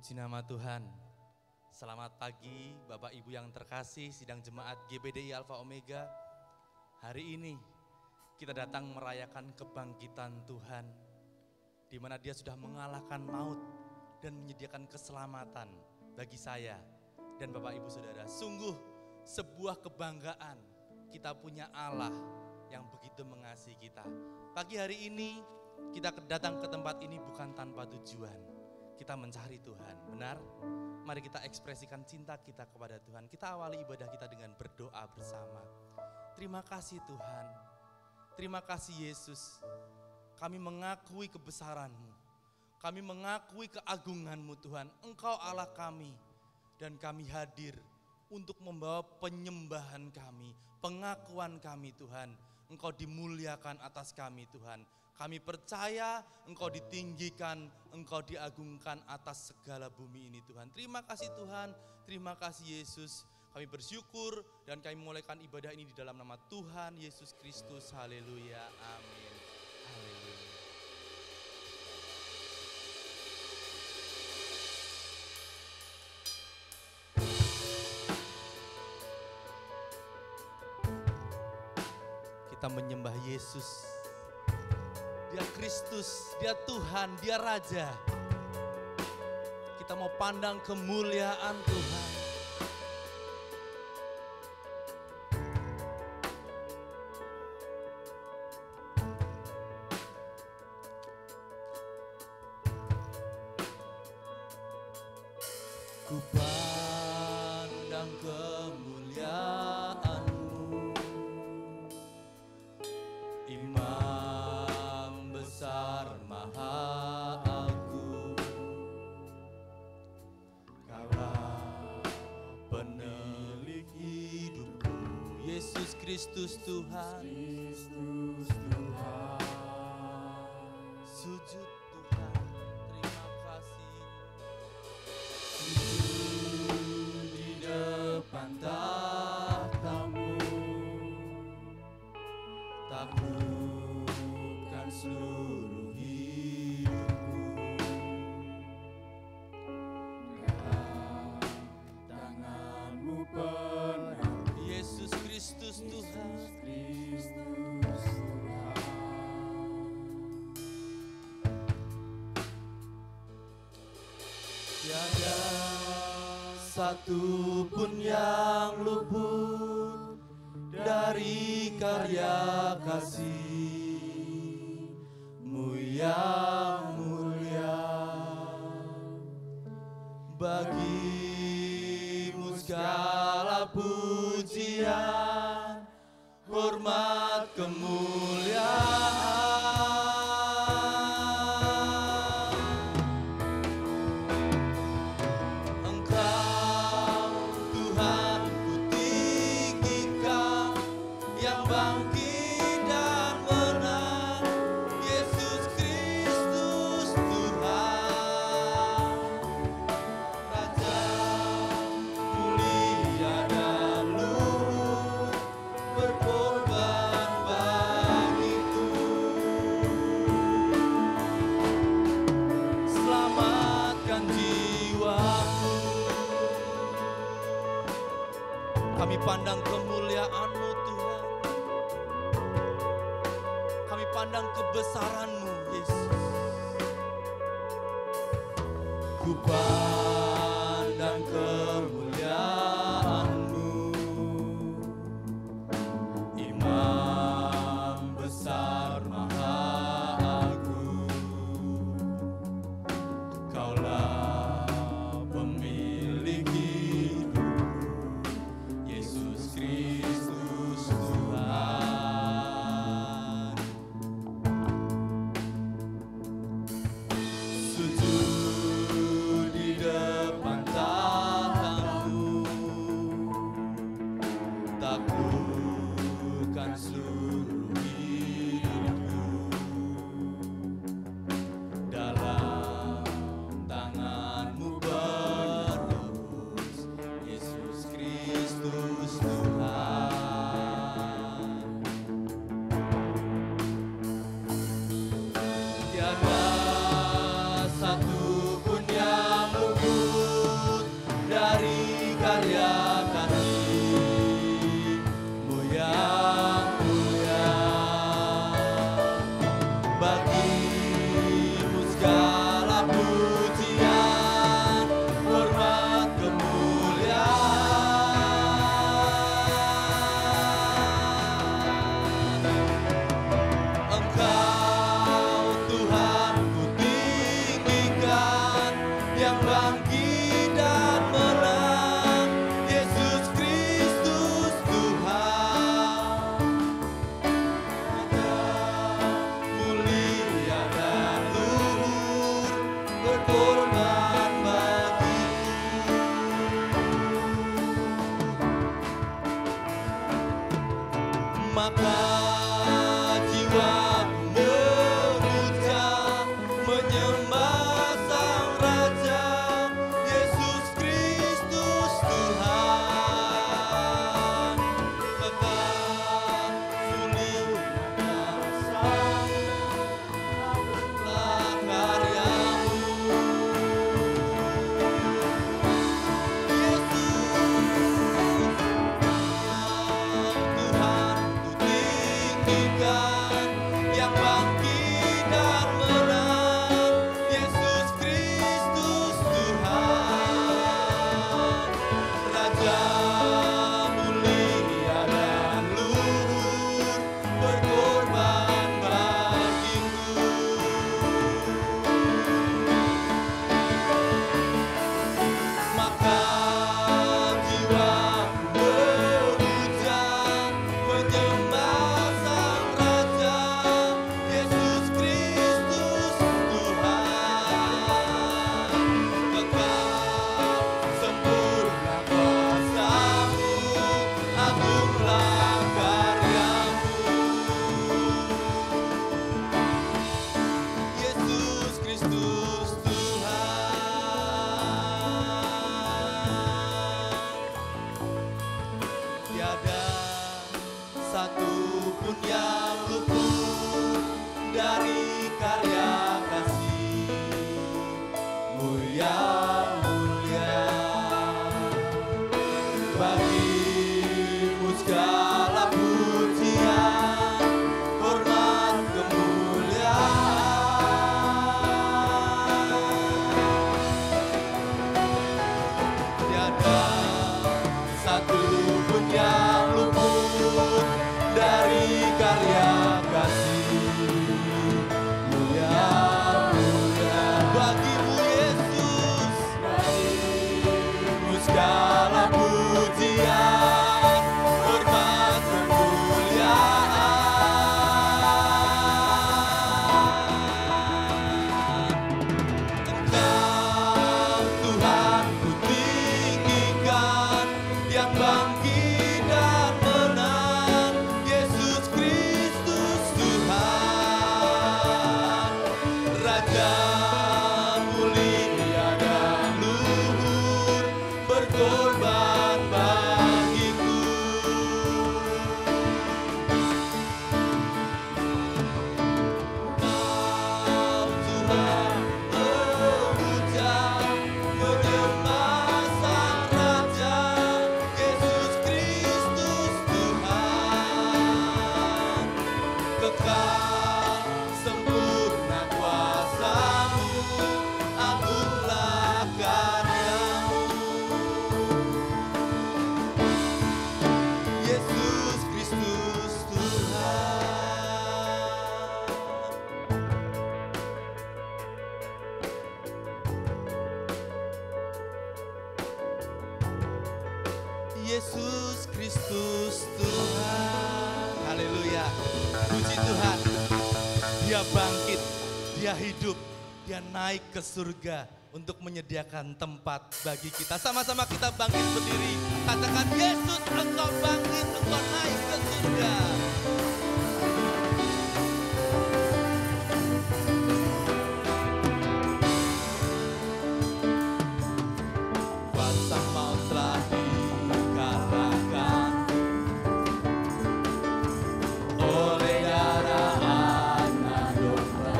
Puji nama Tuhan. Selamat pagi Bapak Ibu yang terkasih sidang jemaat GBDI Alpha Omega. Hari ini kita datang merayakan kebangkitan Tuhan, di mana Dia sudah mengalahkan maut dan menyediakan keselamatan bagi saya dan Bapak Ibu Saudara. Sungguh sebuah kebanggaan kita punya Allah yang begitu mengasihi kita. Pagi hari ini kita datang ke tempat ini bukan tanpa tujuan. Kita mencari Tuhan, benar? Mari kita ekspresikan cinta kita kepada Tuhan. Kita awali ibadah kita dengan berdoa bersama. Terima kasih Tuhan, terima kasih Yesus. Kami mengakui kebesaran-Mu, kami mengakui keagungan-Mu Tuhan. Engkau Allah kami dan kami hadir untuk membawa penyembahan kami, pengakuan kami Tuhan. Engkau dimuliakan atas kami Tuhan. Kami percaya Engkau ditinggikan, Engkau diagungkan atas segala bumi ini Tuhan. Terima kasih Tuhan, terima kasih Yesus. Kami bersyukur dan kami memulaikan ibadah ini di dalam nama Tuhan Yesus Kristus. Haleluya, amin. Haleluya. Kita menyembah Yesus. Dia Kristus, Dia Tuhan, Dia Raja. Kita mau pandang kemuliaan Tuhan. Ku pandang kemuliaan-Mu, Imam besar maha agung. Kaulah penilik hidupku, Yesus Kristus Tuhan. Sujud Tuhan, terima kasih. Sujud di depan tahta-Mu, taklukkan seluruh hidupku. Dalam tangan-Mu penuh, Yesus Kristus Tuhan. Tiada satu pun yang luput dari karya kasih-Mu yang mulia. Bagi-Mu segala pujian, hormat, kemuliaan. Kami pandang kemuliaan-Mu Tuhan. Kami pandang kebesaran-Mu Yesus. Ku pandang kemuliaan-Mu, Imam besar maha agung. Kaulah pemilik hidup, Yesus Kristus Tuhan. Sujud di depan tahta bangkit dan menang, Yesus Kristus Tuhan. Mulia dan luhur, berkorban bagiku. Maka jiwaku memuja, menyembah Sang Raja, Yesus Kristus Tuhan. Kekal sulih kuasalah karyamu, Tuhan ku tinggikan, yang bangkit dan menang, Yesus Kristus Tuhan. Raja mulia dan luhur, berkorban bagiku. Maka jiwaku memuja, menyembah Sang Raja, Yesus Kristus Tuhan. Kekal sempurna kuasa-Mu, agunglah karya-Mu. Yesus Kristus Tuhan. Tiada satu pun yang luput dari karya kasih-Mu yang mulia. Bagi-Mu segala pujian, hormat, kemuliaan. Tiada satu pun yang luput dari karya kasih-Mu yang mulia. Bagi-Mu Yesus, bagi-Mu segala pujian, hormat, kemuliaan. Engkau Tuhan ku tinggikan, yang bangkit dan menang, Yesus Kristus Tuhan. Raja mulia dan luhur, berkorban bagiku. Kau Tuhan memuja, menyembah Sang Raja, Yesus Kristus Tuhan. Kekal sempurna kuasa-Mu, agunglah karya-Mu. Yesus Kristus Tuhan. Yesus Kristus Tuhan. Haleluya. Puji Tuhan. Dia bangkit, Dia hidup, Dia naik ke surga untuk menyediakan tempat bagi kita. Sama-sama kita bangkit berdiri. Katakan, Yesus, Engkau bangkit, Engkau naik ke surga. Kuasa maut telah dikalahkan oleh darah Anak Domba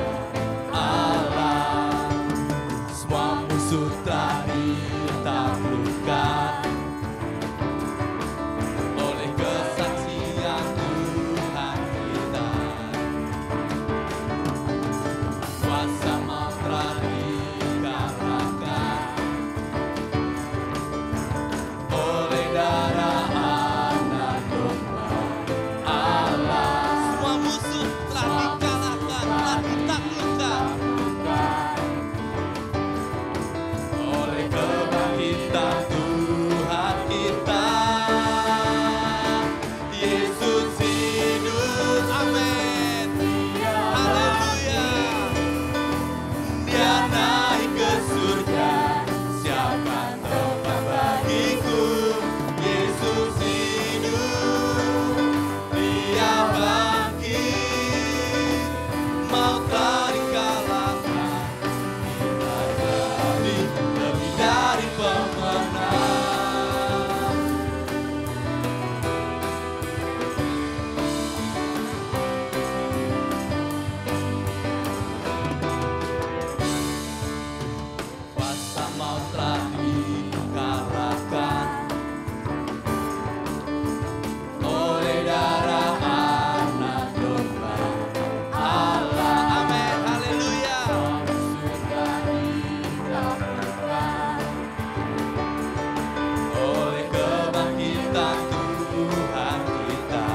Allah. Semua musuh telah ditaklukkan oleh kesaksian Tuhan. maut telah dikalahkan oleh darah Anak Domba Allah. Amin, haleluya. Sudah didapatkan oleh kebangkitan Tuhan kita.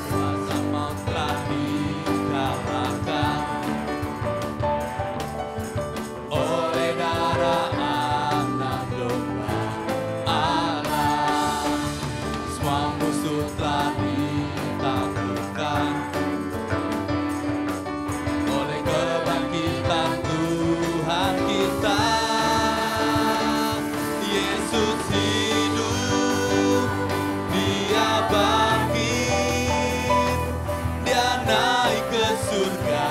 Kuasa maut telah dikalahkan oleh darah Anak Domba Allah. Semua musuh telah ditaklukkan oleh kebangkitan Tuhan kita. Yesus hidup, Dia bangkit, Dia naik ke surga.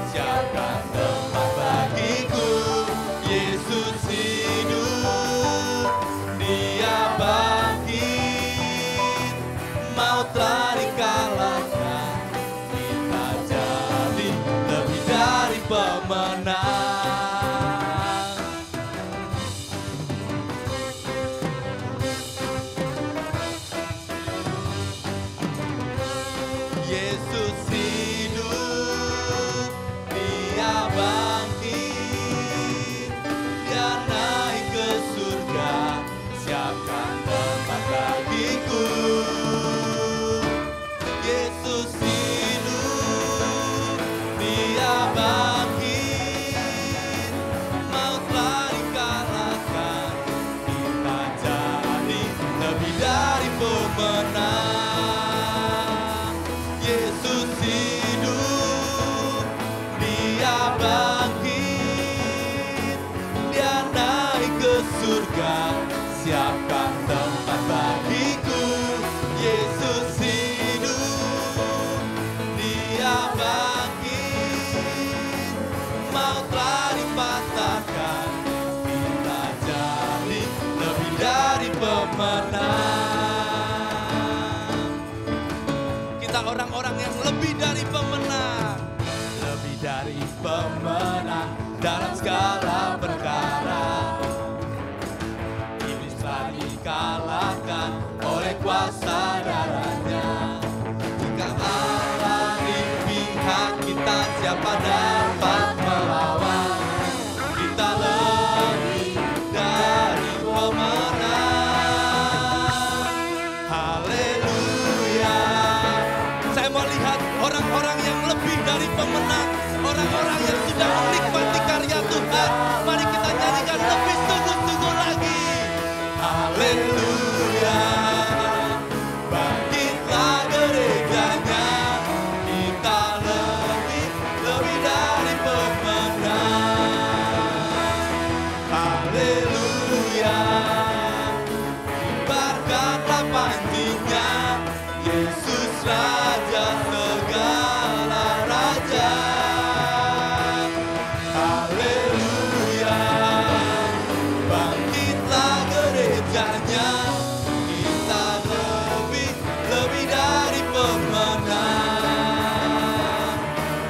Siapkan tempat bagiku. Yesus hidup, Dia bangkit, maut telah dikalahkan. Kita jadi lebih dari pemenang. Yesus hidup, Dia bangkit, Dia naik ke surga. Siapkan tempat bagiku. Yesus hidup, Dia bangkit, maut telah dikalahkan. Kita jadi lebih dari pemenang. Yesus hidup, Dia bangkit, Dia naik ke surga. Siapkan tempat bagiku. Yesus hidup, Dia bangkit, maut telah dipatahkan. Kita jadi lebih dari pemenang. Kita orang-orang yang lebih dari pemenang. Lebih dari pemenang dalam segala perkara. Iblis telah dikalahkan oleh kuasa darahnya. Jika Allah di pihak kita, siapa dapat melawan? Kita lebih dari pemenang. Haleluya. Saya mau lihat orang-orang yang lebih dari pemenang, orang-orang yang sudah menikmati karya Tuhan. Mari kita nyanyikan lebih sungguh-sungguh lagi. Haleluya. Bangkitlah gerejanya, kita lebih dari pemenang. Haleluya. Kibarkanlah panjinya, Yesus Raja segala raja. Haleluya. Bangkitlah gerejanya, kita lebih dari pemenang.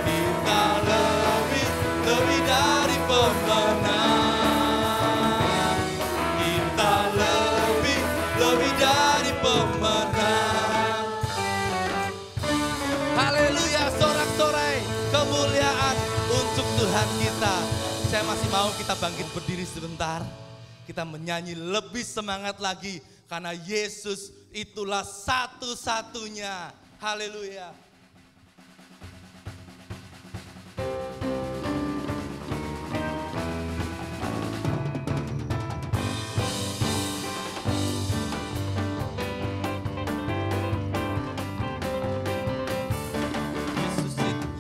Kita lebih dari pemenang. Kita lebih dari pemenang. Haleluya, sorak-sorai kemuliaan untuk Tuhan kita. Saya masih mau kita bangkit berdiri sebentar. Kita menyanyi lebih semangat lagi karena Yesus itulah satu-satunya. Haleluya.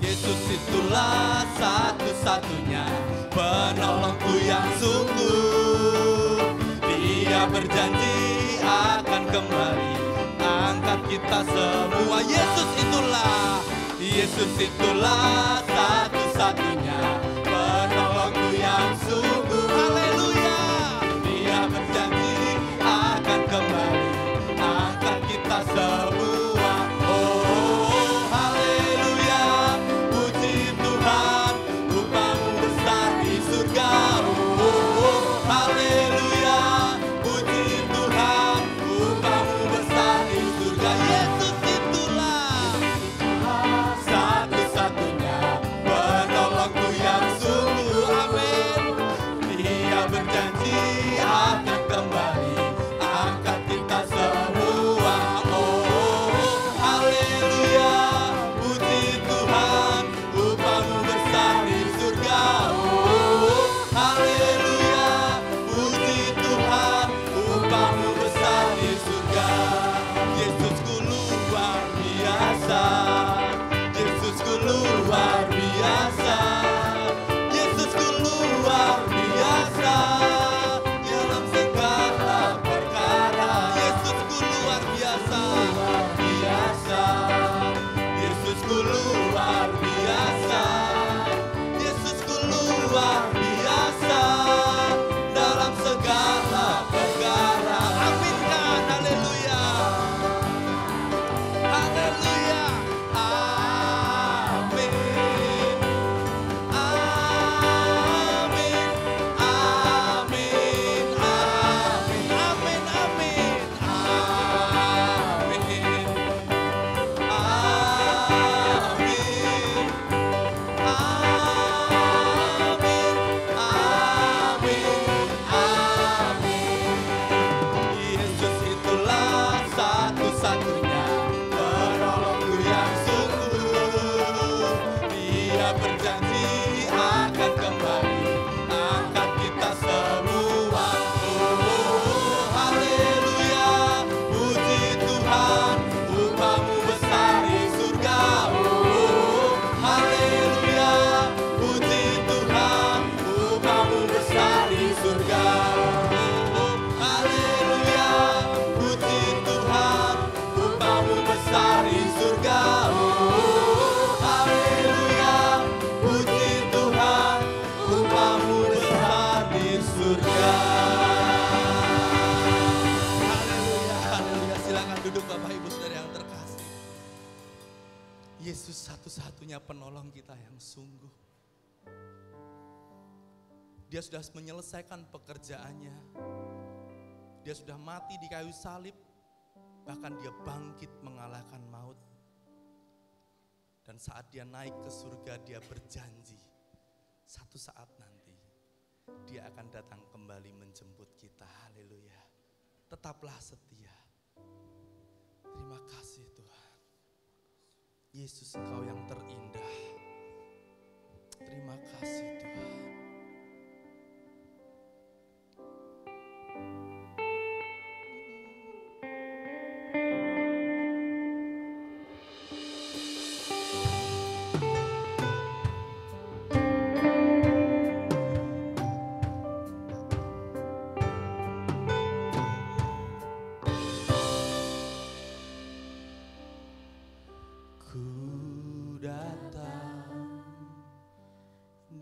Yesus itulah satu-satunya penolongku yang sungguh. Dia berjanji akan kembali angkat kita semua. Yesus itulah satu-satunya penolongku yang sungguh. Haleluya. Dia berjanji akan kembali angkat kita semua. Oh, haleluya. Puji Tuhan, rupamu besar di surga. Haleluya, haleluya. Silakan duduk Bapak Ibu Saudara yang terkasih. Yesus satu-satunya penolong kita yang sungguh. Dia sudah menyelesaikan pekerjaannya. Dia sudah mati di kayu salib. Bahkan dia bangkit mengalahkan maut. Dan saat dia naik ke surga, dia berjanji. Satu saat nanti, dia akan datang kembali menjemput kita. Haleluya. Tetaplah setia. Terima kasih Tuhan. Yesus, Engkau yang terindah. Terima kasih Tuhan.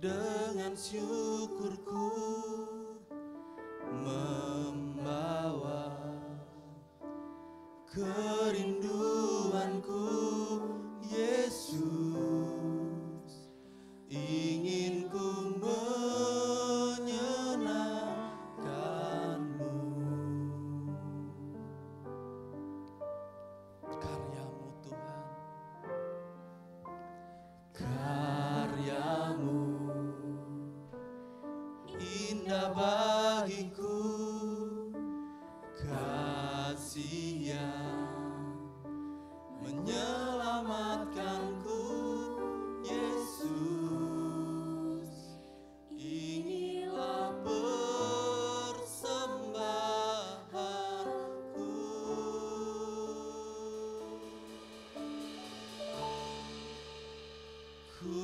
Dengan syukurku membawa kerinduanku, Yesus, ingin ku menyenangkanmu. Karyamu Tuhan, karyamu indah bagiku, kasih yang menyelamatkanku, Yesus, inilah persembahanku. Ku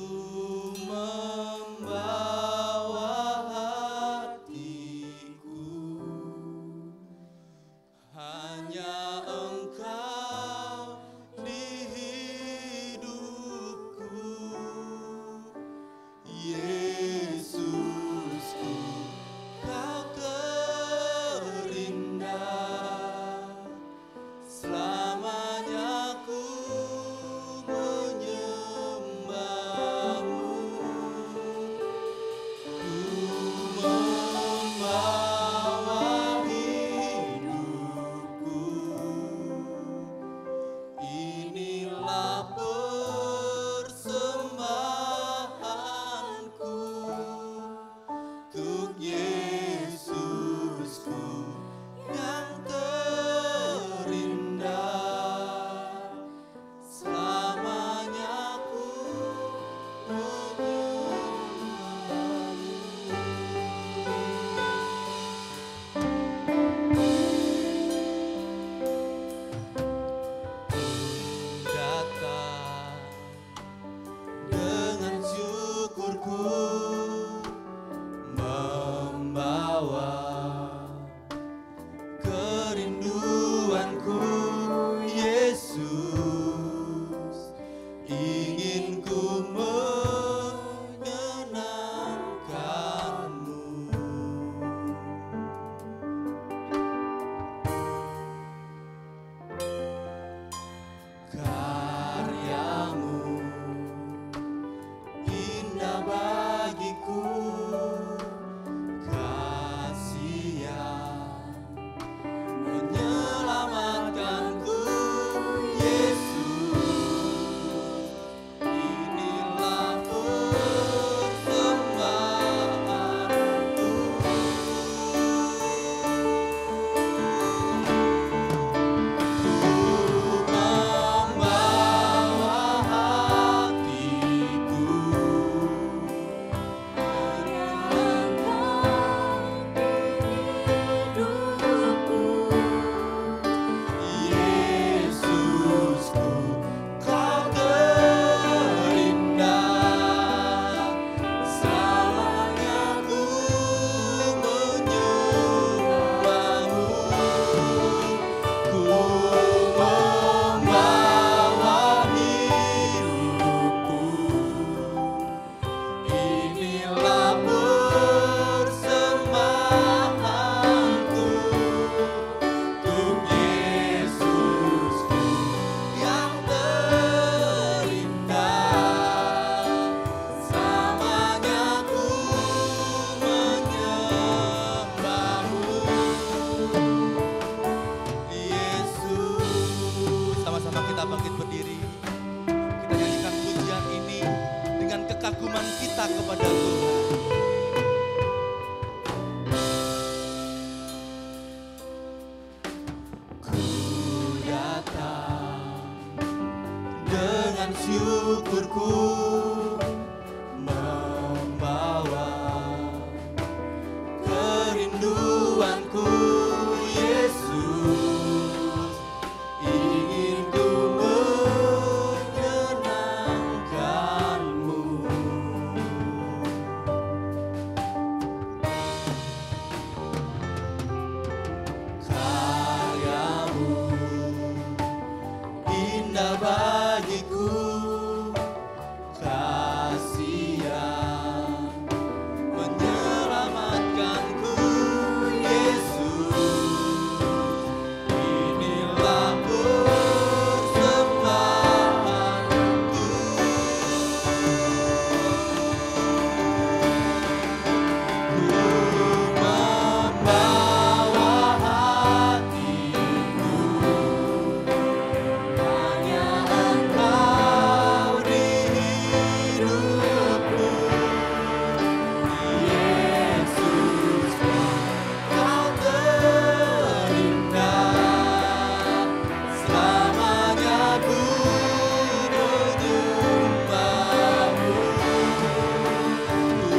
Tuhanku Yesus, ingin ku menyenangkan-Mu. Karya-Mu indah bagiku, kasih yang menyelamatkanku Yesus. Inilah persembahanku, ku membawa hatiku, hanya Engkau di hidupku. Yesus, Kau terindah, selamanya ku menyembah-Mu. Ku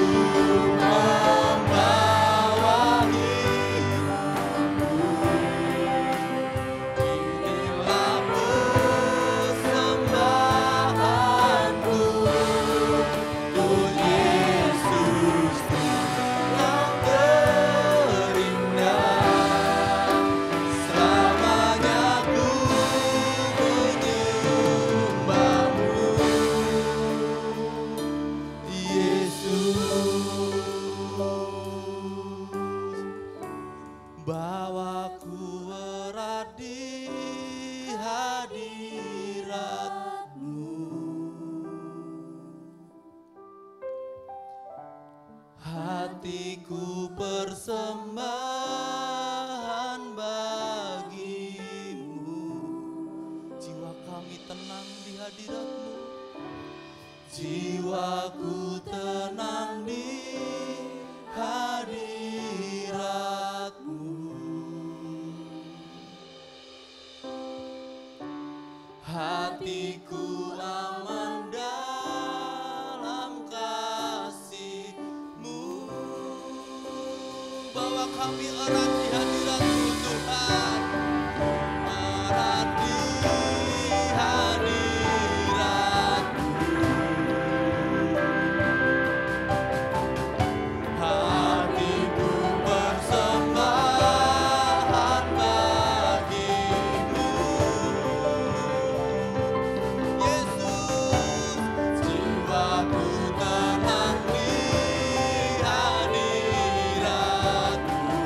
membawa hidupku, inilah persembahanku. Tuhan Yesus, Kau terindah, selamanya ku menyembah-Mu. Yesus, bawaku erat di hadirat-Mu. Hatiku persembahan bagi-Mu, jiwa kami tenang di hadirat-Mu. Jiwaku tenang di hadirat-Mu. Hatiku aman dalam kasih-Mu. Bawa kami erat di hadirat-Mu Tuhan, erat di hadirat-Mu. Hatiku persembahan bagi-Mu. Yesus, jiwaku tenang di hadirat-Mu.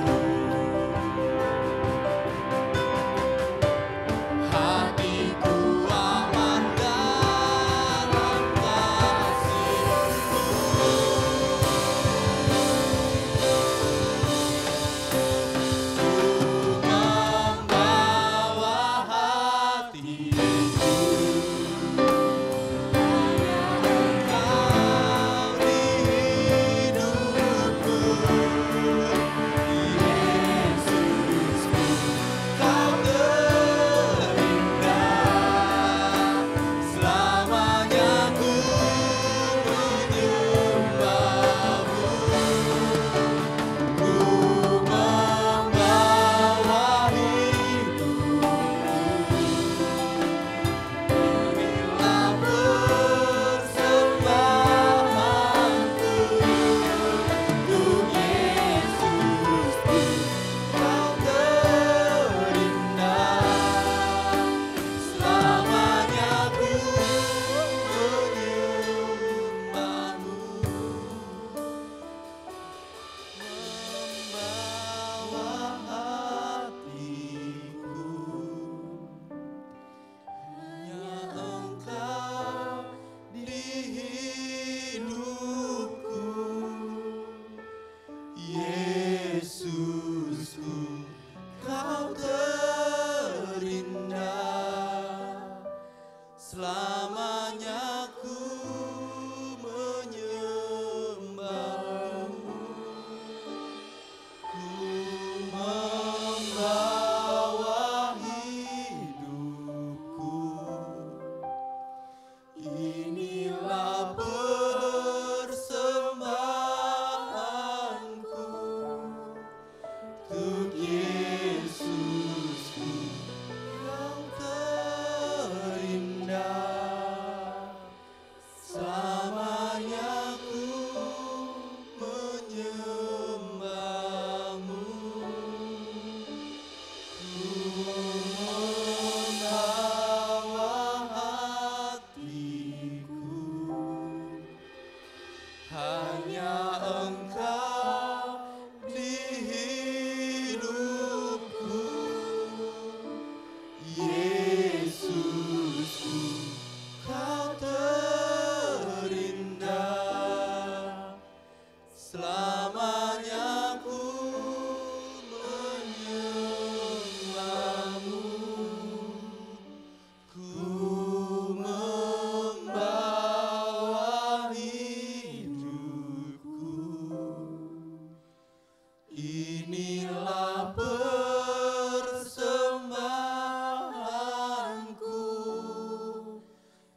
Inilah persembahanku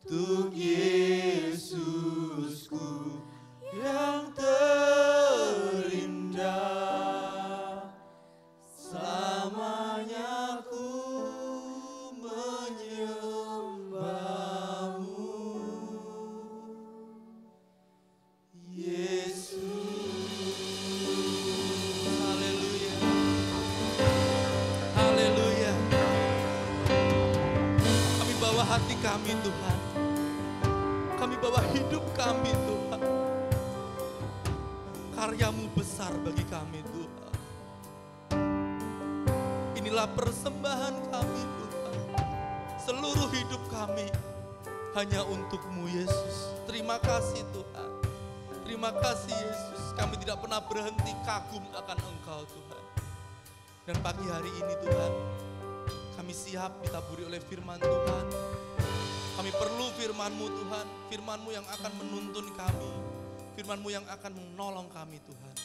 untuk Yesusku yang terindah. Selamanya ku menyembahmu, Yesus. Haleluya. Haleluya. Kami bawa hati kami Tuhan. Kami bawa hidup kami Tuhan. Karya-Mu besar bagi kami Tuhan. Inilah persembahan kami Tuhan. Seluruh hidup kami hanya untuk-Mu Yesus. Terima kasih Tuhan. Terima kasih Yesus. Kami tidak pernah berhenti kagum akan Engkau Tuhan. Dan pagi hari ini Tuhan, kami siap ditaburi oleh firman Tuhan. Kami perlu firman-Mu Tuhan. Firman-Mu yang akan menuntun kami. Firman-Mu yang akan menolong kami Tuhan.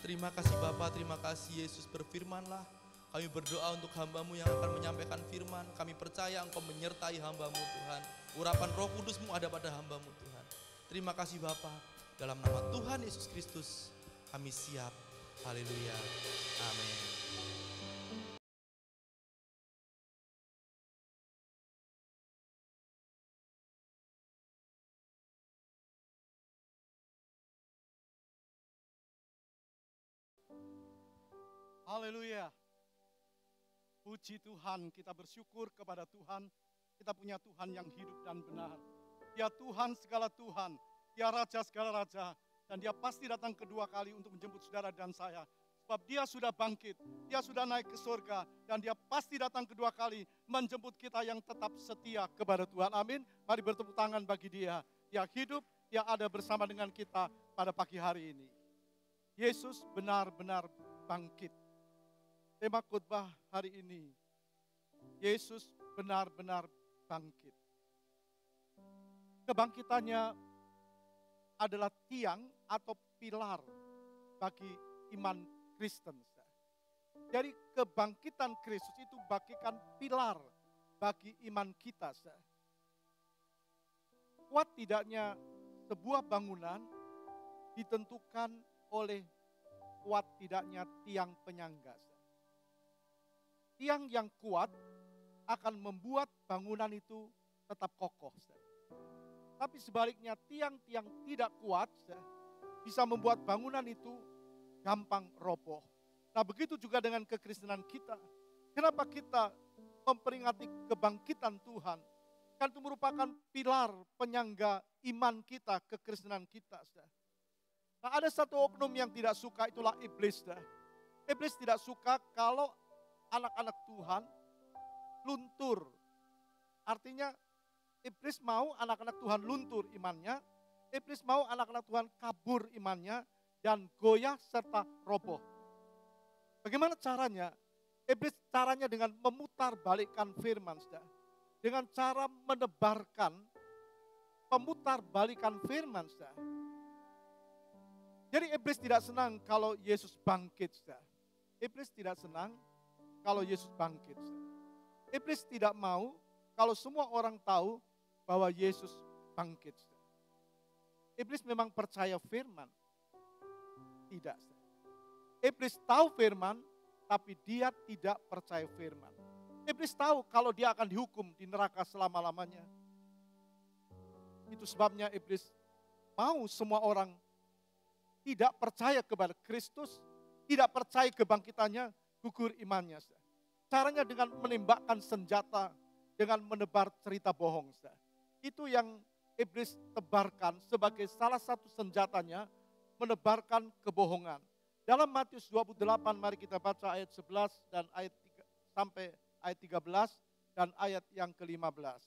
Terima kasih Bapa, terima kasih Yesus. Berfirmanlah. Kami berdoa untuk hamba-Mu yang akan menyampaikan firman. Kami percaya Engkau menyertai hamba-Mu Tuhan. Urapan Roh Kudus-Mu ada pada hamba-Mu Tuhan. Terima kasih Bapa. Dalam nama Tuhan Yesus Kristus kami siap. Haleluya. Amin. Haleluya. Puji Tuhan, kita bersyukur kepada Tuhan. Kita punya Tuhan yang hidup dan benar. Dia Tuhan segala Tuhan, Dia Raja segala Raja. Dan Dia pasti datang kedua kali untuk menjemput saudara dan saya. Sebab Dia sudah bangkit, Dia sudah naik ke surga. Dan Dia pasti datang kedua kali menjemput kita yang tetap setia kepada Tuhan. Amin. Mari bertepuk tangan bagi Dia. Dia hidup, Dia ada bersama dengan kita pada pagi hari ini. Yesus benar-benar bangkit. Tema khotbah hari ini, Yesus benar-benar bangkit. Kebangkitannya adalah tiang atau pilar bagi iman Kristen. Jadi kebangkitan Kristus itu bagikan pilar bagi iman kita. Kuat tidaknya sebuah bangunan ditentukan oleh kuat tidaknya tiang penyangga. Tiang yang kuat akan membuat bangunan itu tetap kokoh. Tapi sebaliknya tiang-tiang tidak kuat bisa membuat bangunan itu gampang roboh. Nah begitu juga dengan kekristenan kita. Kenapa kita memperingati kebangkitan Tuhan? Kan itu merupakan pilar penyangga iman kita, kekristenan kita. Nah ada satu oknum yang tidak suka, itulah iblis. Iblis tidak suka kalau anak-anak Tuhan luntur. Artinya iblis mau anak-anak Tuhan luntur imannya. Iblis mau anak-anak Tuhan kabur imannya dan goyah serta roboh. Bagaimana caranya? Iblis caranya dengan memutarbalikkan firman. Dengan cara menebarkan pemutarbalikkan firman. Jadi iblis tidak senang kalau Yesus bangkit. Iblis tidak senang kalau Yesus bangkit. Iblis tidak mau kalau semua orang tahu bahwa Yesus bangkit. Iblis memang percaya firman. Tidak. Iblis tahu firman, tapi dia tidak percaya firman. Iblis tahu kalau dia akan dihukum di neraka selama-lamanya. Itu sebabnya iblis mau semua orang tidak percaya kepada Kristus, tidak percaya kebangkitannya, gugur imannya. Caranya dengan menembakkan senjata, dengan menebar cerita bohong. Itu yang iblis tebarkan sebagai salah satu senjatanya, menebarkan kebohongan. Dalam Matius 28, mari kita baca ayat 11 dan ayat 3, sampai ayat 13 dan ayat yang ke-15.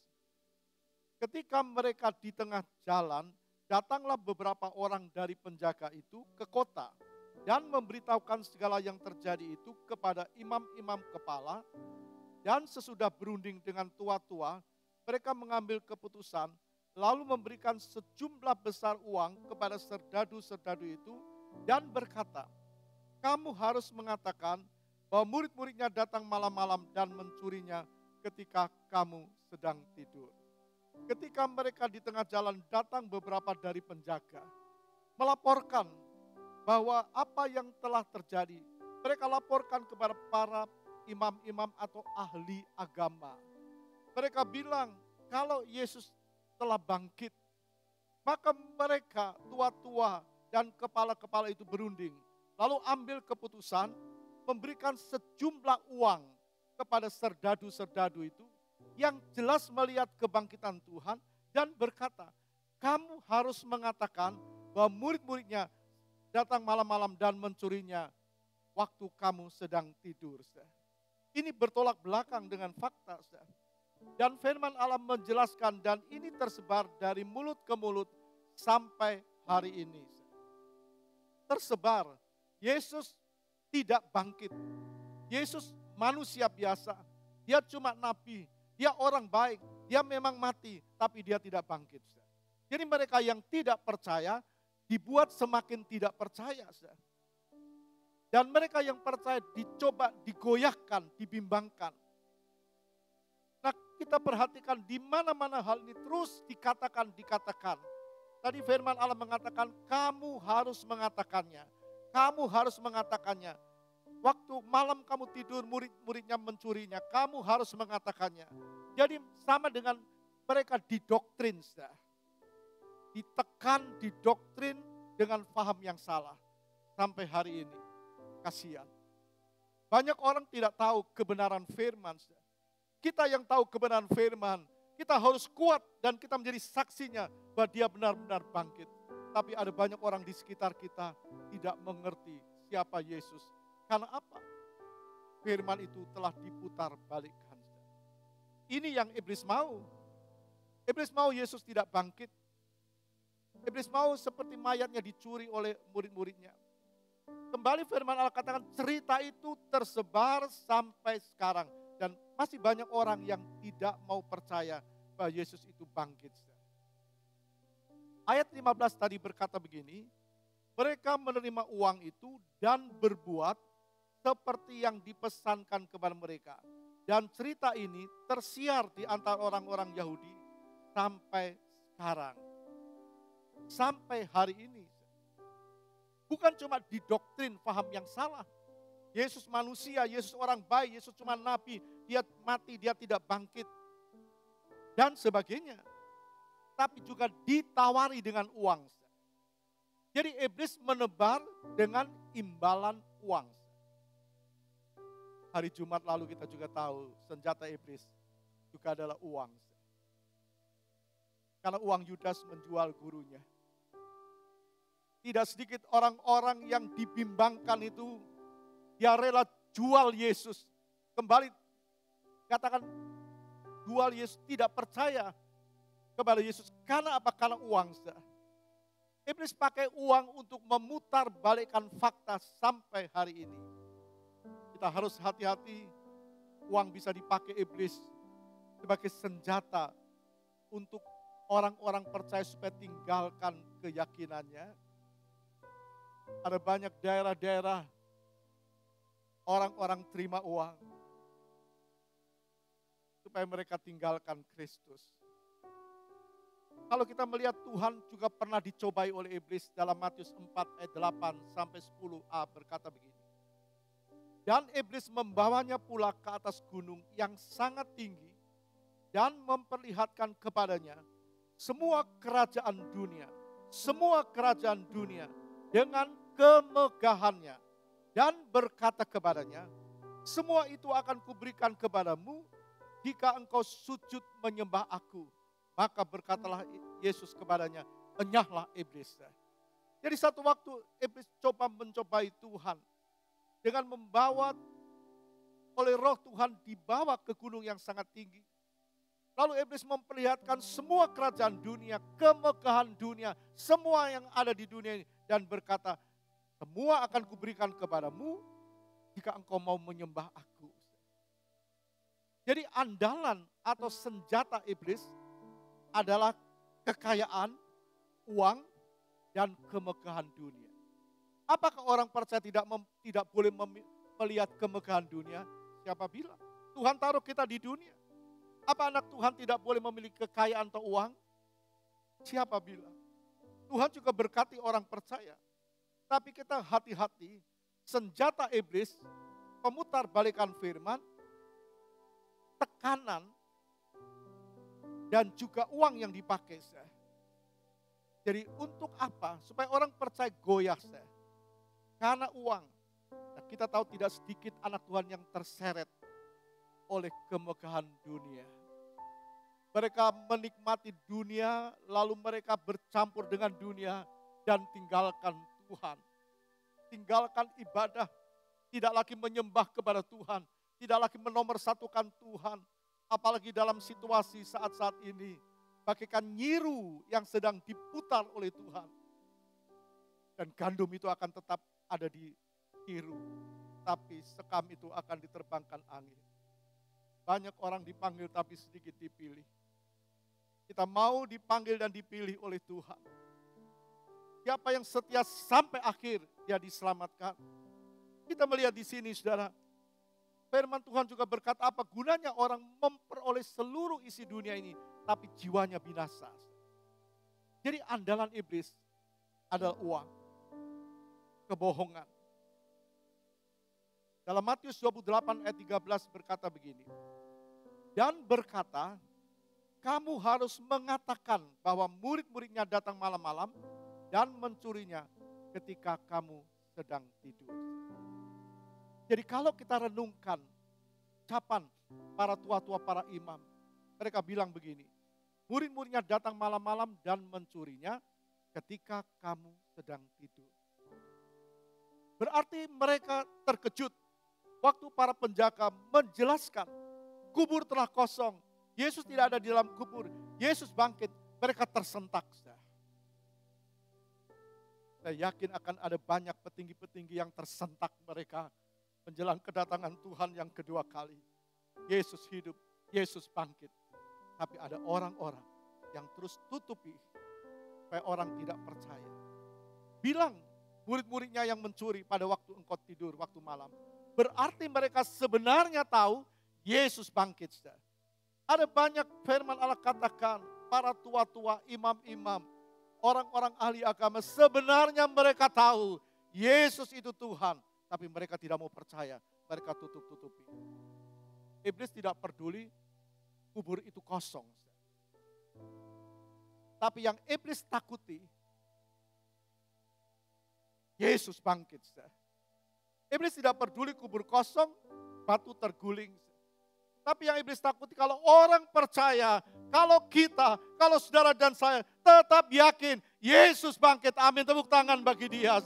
Ketika mereka di tengah jalan, datanglah beberapa orang dari penjaga itu ke kota dan memberitahukan segala yang terjadi itu kepada imam-imam kepala. Dan sesudah berunding dengan tua-tua, mereka mengambil keputusan, lalu memberikan sejumlah besar uang kepada serdadu-serdadu itu, dan berkata, kamu harus mengatakan bahwa murid-muridnya datang malam-malam dan mencurinya ketika kamu sedang tidur. Ketika mereka di tengah jalan, datang beberapa dari penjaga, melaporkan bahwa apa yang telah terjadi. Mereka laporkan kepada para imam-imam atau ahli agama. Mereka bilang, kalau Yesus telah bangkit, maka mereka tua-tua dan kepala-kepala itu berunding. Lalu ambil keputusan memberikan sejumlah uang kepada serdadu-serdadu itu yang jelas melihat kebangkitan Tuhan dan berkata, kamu harus mengatakan bahwa murid-muridnya datang malam-malam dan mencurinya waktu kamu sedang tidur. Ini bertolak belakang dengan fakta. Dan firman Allah menjelaskan dan ini tersebar dari mulut ke mulut sampai hari ini. Tersebar, Yesus tidak bangkit. Yesus manusia biasa. Dia cuma nabi, dia orang baik, dia memang mati, tapi dia tidak bangkit. Jadi mereka yang tidak percaya dibuat semakin tidak percaya. Dan mereka yang percaya dicoba digoyahkan, dibimbangkan. Nah, kita perhatikan di mana-mana hal ini terus dikatakan. Tadi firman Allah mengatakan, kamu harus mengatakannya. Kamu harus mengatakannya. Waktu malam kamu tidur, murid-muridnya mencurinya. Kamu harus mengatakannya. Jadi sama dengan mereka didoktrin. Ditekan, didoktrin dengan paham yang salah. Sampai hari ini. Kasihan. Banyak orang tidak tahu kebenaran firman. Kita yang tahu kebenaran firman, kita harus kuat dan kita menjadi saksinya bahwa dia benar-benar bangkit. Tapi ada banyak orang di sekitar kita tidak mengerti siapa Yesus. Karena apa? Firman itu telah diputar balikkan. Ini yang iblis mau. Iblis mau Yesus tidak bangkit. Iblis mau seperti mayatnya dicuri oleh murid-muridnya. Kembali firman Allah katakan cerita itu tersebar sampai sekarang. Dan masih banyak orang yang tidak mau percaya bahwa Yesus itu bangkit. Ayat 15 tadi berkata begini, mereka menerima uang itu dan berbuat seperti yang dipesankan kepada mereka. Dan cerita ini tersiar di antara orang-orang Yahudi sampai sekarang. Sampai hari ini. Bukan cuma didoktrin paham yang salah. Yesus manusia, Yesus orang baik, Yesus cuma nabi, dia mati, dia tidak bangkit. Dan sebagainya. Tapi juga ditawari dengan uang. Jadi iblis menebar dengan imbalan uang. Hari Jumat lalu kita juga tahu senjata iblis juga adalah uang. Karena uang Yudas menjual gurunya. Tidak sedikit orang-orang yang dibimbangkan itu dia rela jual Yesus. Kembali katakan jual Yesus, tidak percaya kepada Yesus. Karena apa? Karena uang. Iblis pakai uang untuk memutar balikkan fakta sampai hari ini. Kita harus hati-hati, uang bisa dipakai iblis sebagai senjata untuk orang-orang percaya supaya tinggalkan keyakinannya. Ada banyak daerah-daerah orang-orang terima uang supaya mereka tinggalkan Kristus. Kalau kita melihat Tuhan juga pernah dicobai oleh iblis dalam Matius 4 ayat 8 sampai 10a berkata begini. Dan iblis membawanya pula ke atas gunung yang sangat tinggi dan memperlihatkan kepadanya semua kerajaan dunia dengan kemegahannya. Dan berkata kepadanya, semua itu akan kuberikan kepadamu jika engkau sujud menyembah aku. Maka berkatalah Yesus kepadanya, enyahlah iblis. Jadi satu waktu iblis mencobai Tuhan. Dengan membawa oleh roh Tuhan dibawa ke gunung yang sangat tinggi. Lalu iblis memperlihatkan semua kerajaan dunia, kemegahan dunia, semua yang ada di dunia ini. Dan berkata, semua akan kuberikan kepadamu jika engkau mau menyembah aku. Jadi andalan atau senjata iblis adalah kekayaan, uang, dan kemegahan dunia. Apakah orang percaya tidak boleh melihat kemegahan dunia? Siapa bilang? Tuhan taruh kita di dunia. Apa anak Tuhan tidak boleh memiliki kekayaan atau uang? Siapa bilang? Tuhan juga berkati orang percaya. Tapi kita hati-hati, senjata iblis, pemutar balikan firman, tekanan, dan juga uang yang dipakai. Jadi untuk apa? Supaya orang percaya goyah. Karena uang. Nah, kita tahu tidak sedikit anak Tuhan yang terseret oleh kemegahan dunia. Mereka menikmati dunia, lalu mereka bercampur dengan dunia dan tinggalkan Tuhan. Tinggalkan ibadah, tidak lagi menyembah kepada Tuhan, tidak lagi menomorsatukan Tuhan. Apalagi dalam situasi saat-saat ini, bagaikan nyiru yang sedang diputar oleh Tuhan. Dan gandum itu akan tetap ada di nyiru, tapi sekam itu akan diterbangkan angin. Banyak orang dipanggil tapi sedikit dipilih. Kita mau dipanggil dan dipilih oleh Tuhan. Siapa yang setia sampai akhir, dia diselamatkan. Kita melihat di sini, saudara, firman Tuhan juga berkata, apa gunanya orang memperoleh seluruh isi dunia ini, tapi jiwanya binasa. Jadi andalan iblis adalah uang, kebohongan. Dalam Matius 28 ayat 13 berkata begini, dan berkata, kamu harus mengatakan bahwa murid-muridnya datang malam-malam dan mencurinya ketika kamu sedang tidur. Jadi kalau kita renungkan ucapan para tua-tua, para imam, mereka bilang begini, murid-muridnya datang malam-malam dan mencurinya ketika kamu sedang tidur. Berarti mereka terkejut waktu para penjaga menjelaskan kubur telah kosong, Yesus tidak ada di dalam kubur, Yesus bangkit, mereka tersentak. Saya yakin akan ada banyak petinggi-petinggi yang tersentak mereka menjelang kedatangan Tuhan yang kedua kali. Yesus hidup, Yesus bangkit. Tapi ada orang-orang yang terus tutupi supaya orang tidak percaya. Bilang murid-muridnya yang mencuri pada waktu engkau tidur, waktu malam. Berarti mereka sebenarnya tahu Yesus bangkit. Ada banyak firman Allah katakan, para tua-tua, imam-imam, orang-orang ahli agama, sebenarnya mereka tahu Yesus itu Tuhan. Tapi mereka tidak mau percaya, mereka tutup-tutupi. Iblis tidak peduli kubur itu kosong. Tapi yang iblis takuti, Yesus bangkit. Iblis tidak peduli kubur kosong, batu terguling. Tapi yang iblis takuti kalau orang percaya, kalau kita, kalau saudara dan saya tetap yakin Yesus bangkit. Amin, tepuk tangan bagi dia.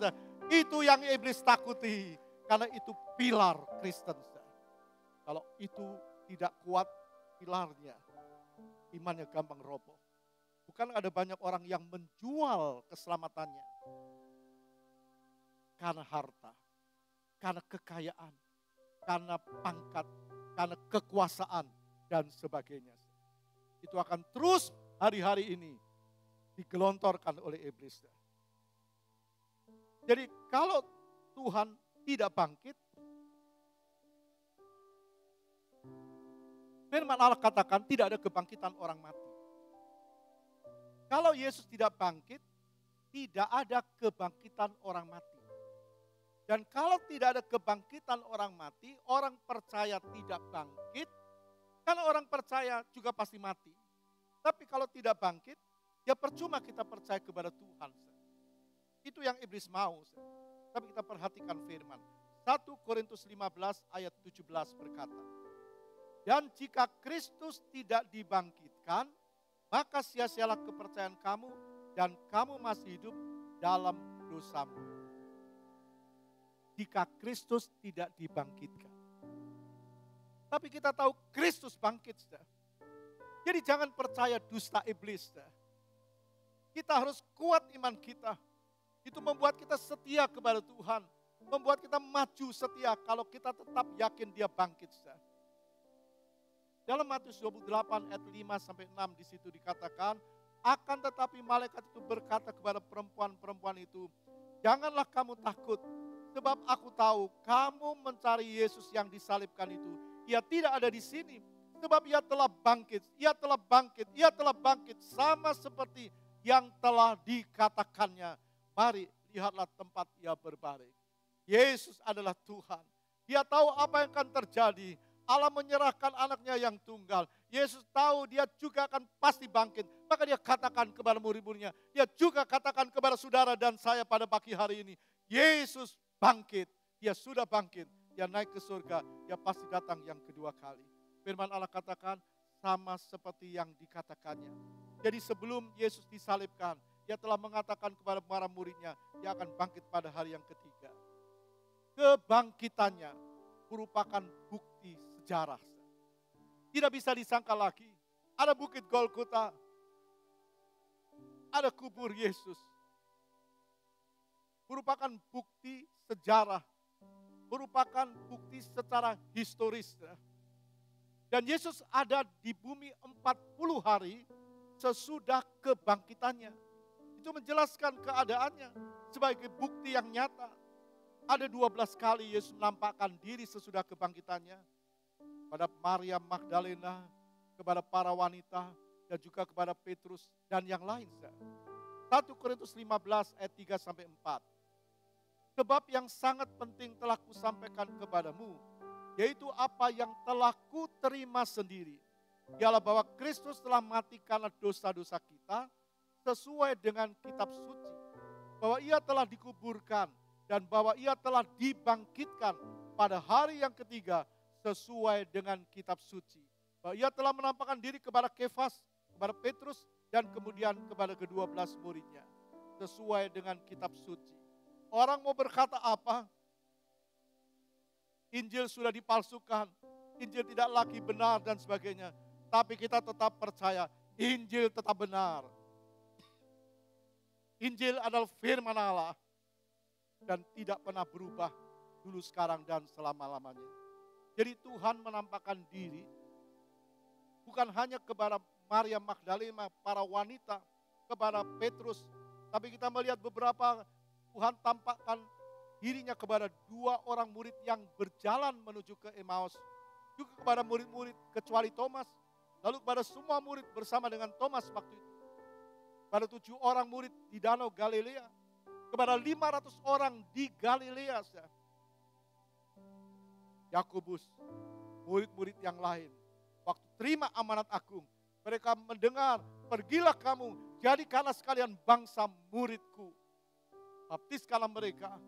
Itu yang iblis takuti. Karena itu pilar Kristen. Kalau itu tidak kuat pilarnya, imannya gampang roboh. Bukan ada banyak orang yang menjual keselamatannya. Karena harta, karena kekayaan, karena pangkat, karena kekuasaan dan sebagainya. Itu akan terus hari-hari ini digelontorkan oleh iblis. Jadi kalau Tuhan tidak bangkit, firman Allah katakan tidak ada kebangkitan orang mati. Kalau Yesus tidak bangkit, tidak ada kebangkitan orang mati. Dan kalau tidak ada kebangkitan orang mati, orang percaya tidak bangkit, karena orang percaya juga pasti mati. Tapi kalau tidak bangkit, ya percuma kita percaya kepada Tuhan. Itu yang iblis mau. Tapi kita perhatikan firman. 1 Korintus 15 ayat 17 berkata, dan jika Kristus tidak dibangkitkan, maka sia-sialah kepercayaan kamu dan kamu masih hidup dalam dosamu. Jika Kristus tidak dibangkitkan. Tapi kita tahu Kristus bangkit. Jadi jangan percaya dusta iblis. Kita harus kuat iman kita. Itu membuat kita setia kepada Tuhan. Membuat kita maju setia kalau kita tetap yakin dia bangkit. Dalam Matius 28 ayat 5-6 di situ dikatakan, akan tetapi malaikat itu berkata kepada perempuan-perempuan itu, Janganlah kamu takut, sebab aku tahu kamu mencari Yesus yang disalibkan itu. Ia tidak ada di sini, sebab ia telah bangkit, ia telah bangkit, ia telah bangkit, sama seperti yang telah dikatakannya. Mari lihatlah tempat ia berbaring. Yesus adalah Tuhan. Dia tahu apa yang akan terjadi. Allah menyerahkan anaknya yang tunggal. Yesus tahu dia juga akan pasti bangkit. Maka dia katakan kepada murid-muridnya. Dia juga katakan kepada saudara dan saya pada pagi hari ini. Yesus bangkit. Dia sudah bangkit. Dia naik ke surga. Dia pasti datang yang kedua kali. Firman Allah katakan sama seperti yang dikatakannya. Jadi sebelum Yesus disalibkan, dia telah mengatakan kepada para muridnya, dia akan bangkit pada hari yang ketiga. Kebangkitannya merupakan bukti sejarah. Tidak bisa disangka lagi. Ada bukit Golgota. Ada kubur Yesus. Merupakan bukti sejarah. Merupakan bukti secara historis. Dan Yesus ada di bumi 40 hari sesudah kebangkitannya. Itu menjelaskan keadaannya sebagai bukti yang nyata. Ada 12 kali Yesus menampakkan diri sesudah kebangkitannya. Kepada Maria Magdalena, kepada para wanita, dan juga kepada Petrus dan yang lain. 1 Korintus 15 ayat 3-4. Sebab yang sangat penting telah kusampaikan kepadamu, yaitu apa yang telah kuterima sendiri. Ialah bahwa Kristus telah mati karena dosa-dosa kita sesuai dengan kitab suci. Bahwa ia telah dikuburkan dan bahwa ia telah dibangkitkan pada hari yang ketiga sesuai dengan kitab suci. Bahwa ia telah menampakkan diri kepada Kefas, kepada Petrus, dan kemudian kepada ke-12 muridnya. Sesuai dengan kitab suci. Orang mau berkata apa? Injil sudah dipalsukan, Injil tidak lagi benar dan sebagainya. Tapi kita tetap percaya, Injil tetap benar. Injil adalah firman Allah dan tidak pernah berubah dulu, sekarang, dan selama-lamanya. Jadi Tuhan menampakkan diri bukan hanya kepada Maria Magdalena, para wanita, kepada Petrus, tapi kita melihat beberapa Tuhan tampakkan dirinya kepada 2 orang murid yang berjalan menuju ke Emmaus. Juga kepada murid-murid kecuali Thomas. Lalu kepada semua murid bersama dengan Thomas waktu itu. Kepada 7 orang murid di Danau Galilea. Kepada 500 orang di Galilea. Yakobus, murid-murid yang lain. Waktu terima amanat agung. Mereka mendengar, pergilah kamu, jadikanlah sekalian bangsa muridku. Baptiskanlah mereka.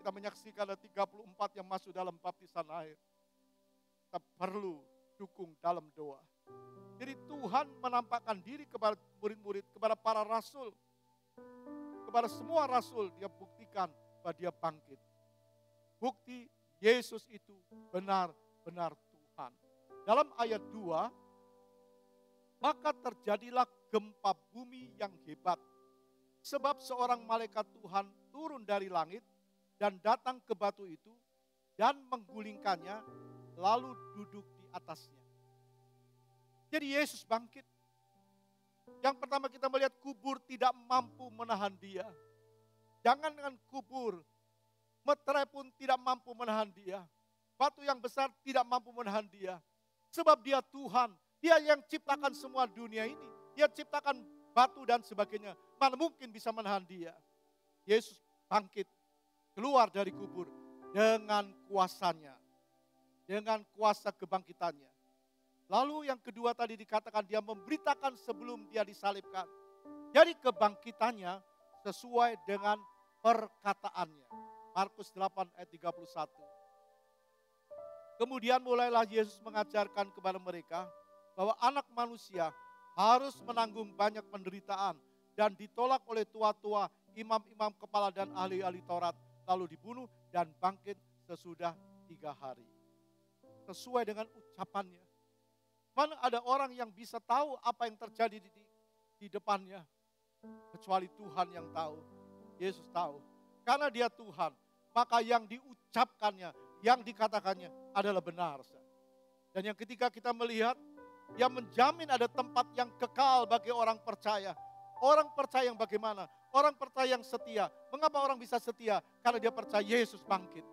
Kita menyaksikan ada 34 yang masuk dalam baptisan air. Kita perlu dukung dalam doa. Jadi Tuhan menampakkan diri kepada murid-murid, kepada para rasul. Kepada semua rasul dia buktikan bahwa dia bangkit. Bukti Yesus itu benar-benar Tuhan. Dalam ayat 2, maka terjadilah gempa bumi yang hebat. Sebab seorang malaikat Tuhan turun dari langit dan datang ke batu itu dan menggulingkannya lalu duduk di atasnya. Jadi Yesus bangkit. Yang pertama kita melihat kubur tidak mampu menahan dia. Jangan dengan kubur, meterai pun tidak mampu menahan dia. Batu yang besar tidak mampu menahan dia. Sebab dia Tuhan, dia yang ciptakan semua dunia ini. Dia ciptakan batu dan sebagainya. Mana mungkin bisa menahan dia. Yesus bangkit, keluar dari kubur dengan kuasanya. Dengan kuasa kebangkitannya. Lalu yang kedua tadi dikatakan dia memberitakan sebelum dia disalibkan. Jadi kebangkitannya sesuai dengan perkataannya. Markus 8 ayat 31. Kemudian mulailah Yesus mengajarkan kepada mereka bahwa anak manusia harus menanggung banyak penderitaan dan ditolak oleh tua-tua, imam-imam kepala dan ahli-ahli Taurat, lalu dibunuh dan bangkit sesudah 3 hari. Sesuai dengan ucapannya. Mana ada orang yang bisa tahu apa yang terjadi di depannya. Kecuali Tuhan yang tahu. Yesus tahu. Karena dia Tuhan, maka yang diucapkannya, yang dikatakannya adalah benar. Dan yang ketiga kita melihat, dia menjamin ada tempat yang kekal bagi orang percaya. Orang percaya yang bagaimana? Orang percaya yang setia. Mengapa orang bisa setia? Karena dia percaya Yesus bangkit.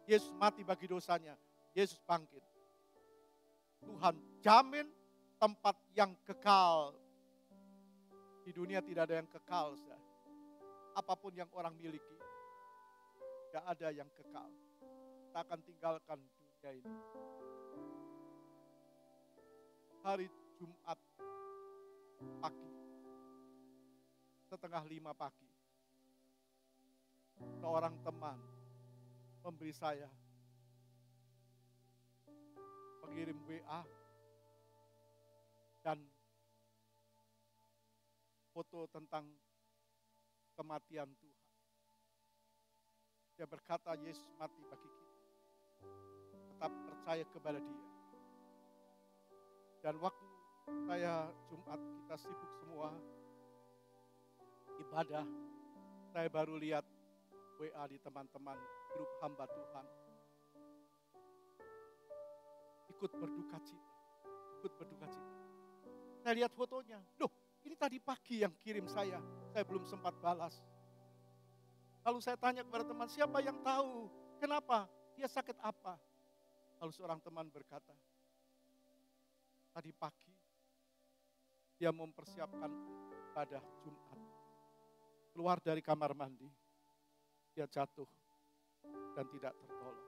Yesus mati bagi dosanya. Yesus bangkit. Tuhan jamin tempat yang kekal. Di dunia tidak ada yang kekal. Apapun yang orang miliki, tidak ada yang kekal. Kita akan tinggalkan dunia ini. Hari Jumat pagi, 4:30 pagi, seorang teman memberi saya, mengirim WA dan foto tentang kematian Tuhan. Dia berkata Yesus mati bagi kita. Tetap percaya kepada Dia. Dan waktu saya Jumat, kita sibuk semua ibadah, saya baru lihat WA di teman-teman grup hamba Tuhan. Ikut berduka cita. Saya lihat fotonya. Loh, ini tadi pagi yang kirim saya belum sempat balas. Lalu saya tanya kepada teman, siapa yang tahu? Kenapa? Dia sakit apa? Lalu seorang teman berkata, tadi pagi dia mempersiapkan ibadah Jumat. Keluar dari kamar mandi, dia jatuh dan tidak tertolong.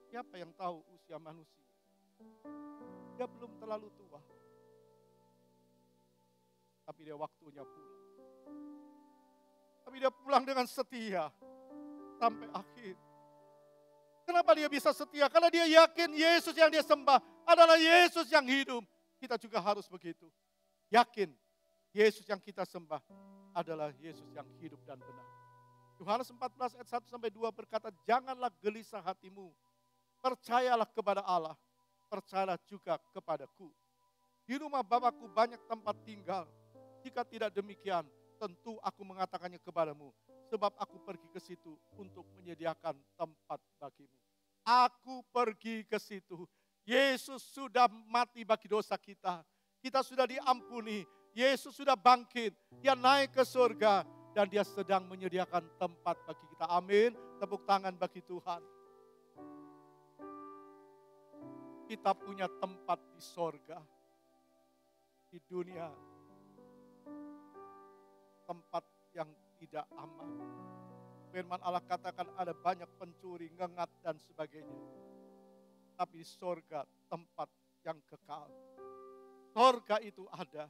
Siapa yang tahu usia manusia? Dia belum terlalu tua. Tapi dia waktunya pulang. Tapi dia pulang dengan setia sampai akhir. Kenapa dia bisa setia? Karena dia yakin Yesus yang dia sembah adalah Yesus yang hidup. Kita juga harus begitu. Yakin Yesus yang kita sembah adalah Yesus yang hidup dan benar. Yohanes 14 ayat 1-2 berkata, janganlah gelisah hatimu. Percayalah kepada Allah. Percayalah juga kepadaku. Di rumah Bapakku banyak tempat tinggal. Jika tidak demikian, tentu aku mengatakannya kepadamu. Sebab aku pergi ke situ untuk menyediakan tempat bagimu. Aku pergi ke situ. Yesus sudah mati bagi dosa kita. Kita sudah diampuni. Yesus sudah bangkit. Dia naik ke surga. Dan dia sedang menyediakan tempat bagi kita. Amin. Tepuk tangan bagi Tuhan. Kita punya tempat di sorga. Di dunia. Tempat yang tidak aman. Firman Allah katakan ada banyak pencuri, ngengat dan sebagainya. Tapi di sorga tempat yang kekal. Sorga itu ada.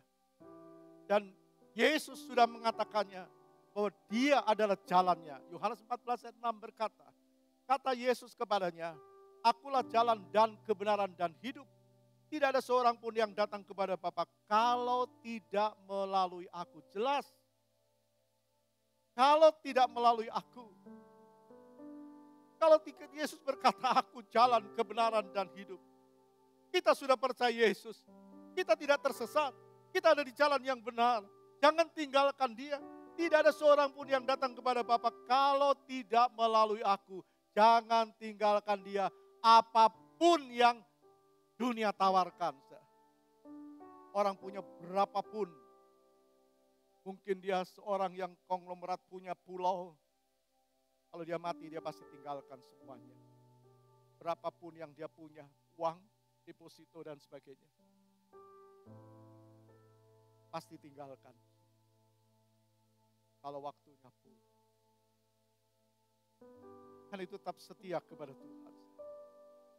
Dan Yesus sudah mengatakannya bahwa dia adalah jalannya. Yohanes 14 ayat 6 berkata, kata Yesus kepadanya, akulah jalan dan kebenaran dan hidup. Tidak ada seorang pun yang datang kepada Bapa kalau tidak melalui aku. Jelas. Kalau tidak melalui aku. Kalau Yesus berkata aku jalan kebenaran dan hidup. Kita sudah percaya Yesus. Kita tidak tersesat. Kita ada di jalan yang benar. Jangan tinggalkan dia. Tidak ada seorang pun yang datang kepada Bapa kalau tidak melalui aku. Jangan tinggalkan dia. Apapun yang dunia tawarkan. Orang punya berapapun. Mungkin dia seorang yang konglomerat punya pulau. Kalau dia mati dia pasti tinggalkan semuanya. Berapapun yang dia punya. Uang, deposito dan sebagainya. Pasti tinggalkan. Kalau waktunya pun. Karena itu tetap setia kepada Tuhan.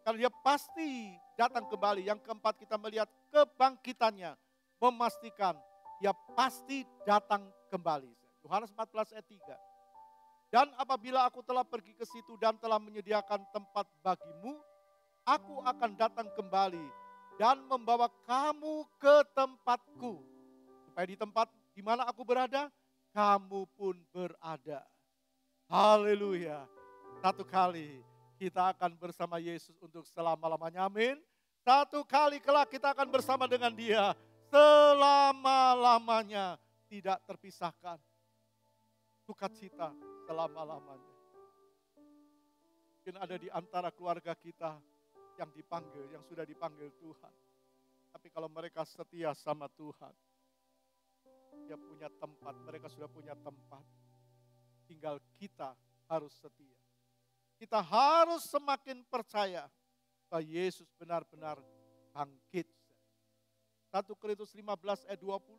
Karena dia pasti datang kembali. Yang keempat kita melihat kebangkitannya. Memastikan dia pasti datang kembali. Yohanes 14 ayat 3. Dan apabila aku telah pergi ke situ dan telah menyediakan tempat bagimu, aku akan datang kembali dan membawa kamu ke tempatku. Supaya di tempat di mana aku berada, kamu pun berada. Haleluya. Satu kali kita akan bersama Yesus untuk selama-lamanya. Amin. Satu kali kelak kita akan bersama dengan dia. Selama-lamanya tidak terpisahkan. Sukacita selama-lamanya. Mungkin ada di antara keluarga kita yang dipanggil, yang sudah dipanggil Tuhan. Tapi kalau mereka setia sama Tuhan, Dia punya tempat, mereka sudah punya tempat. Tinggal kita harus setia. Kita harus semakin percaya bahwa Yesus benar-benar bangkit. 1 Korintus 15 ayat 20.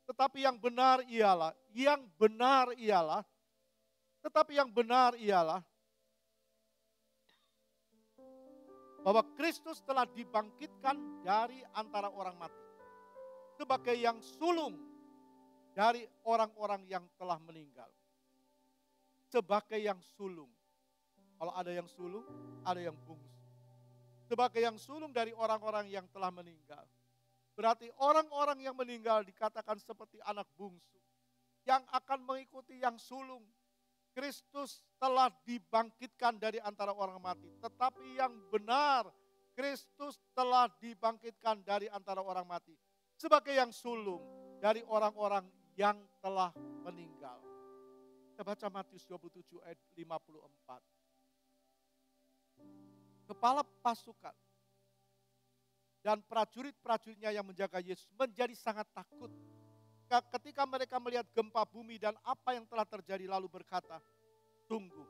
Tetapi yang benar ialah, bahwa Kristus telah dibangkitkan dari antara orang mati. Sebagai yang sulung dari orang-orang yang telah meninggal. Sebagai yang sulung. Kalau ada yang sulung, ada yang bungsu. Sebagai yang sulung dari orang-orang yang telah meninggal. Berarti orang-orang yang meninggal dikatakan seperti anak bungsu. Yang akan mengikuti yang sulung. Kristus telah dibangkitkan dari antara orang mati. Tetapi yang benar, Kristus telah dibangkitkan dari antara orang mati. Sebagai yang sulung dari orang-orang yang telah meninggal. Kita baca Matius 27 ayat 54. Kepala pasukan dan prajurit-prajuritnya yang menjaga Yesus menjadi sangat takut. Ketika mereka melihat gempa bumi dan apa yang telah terjadi lalu berkata, sungguh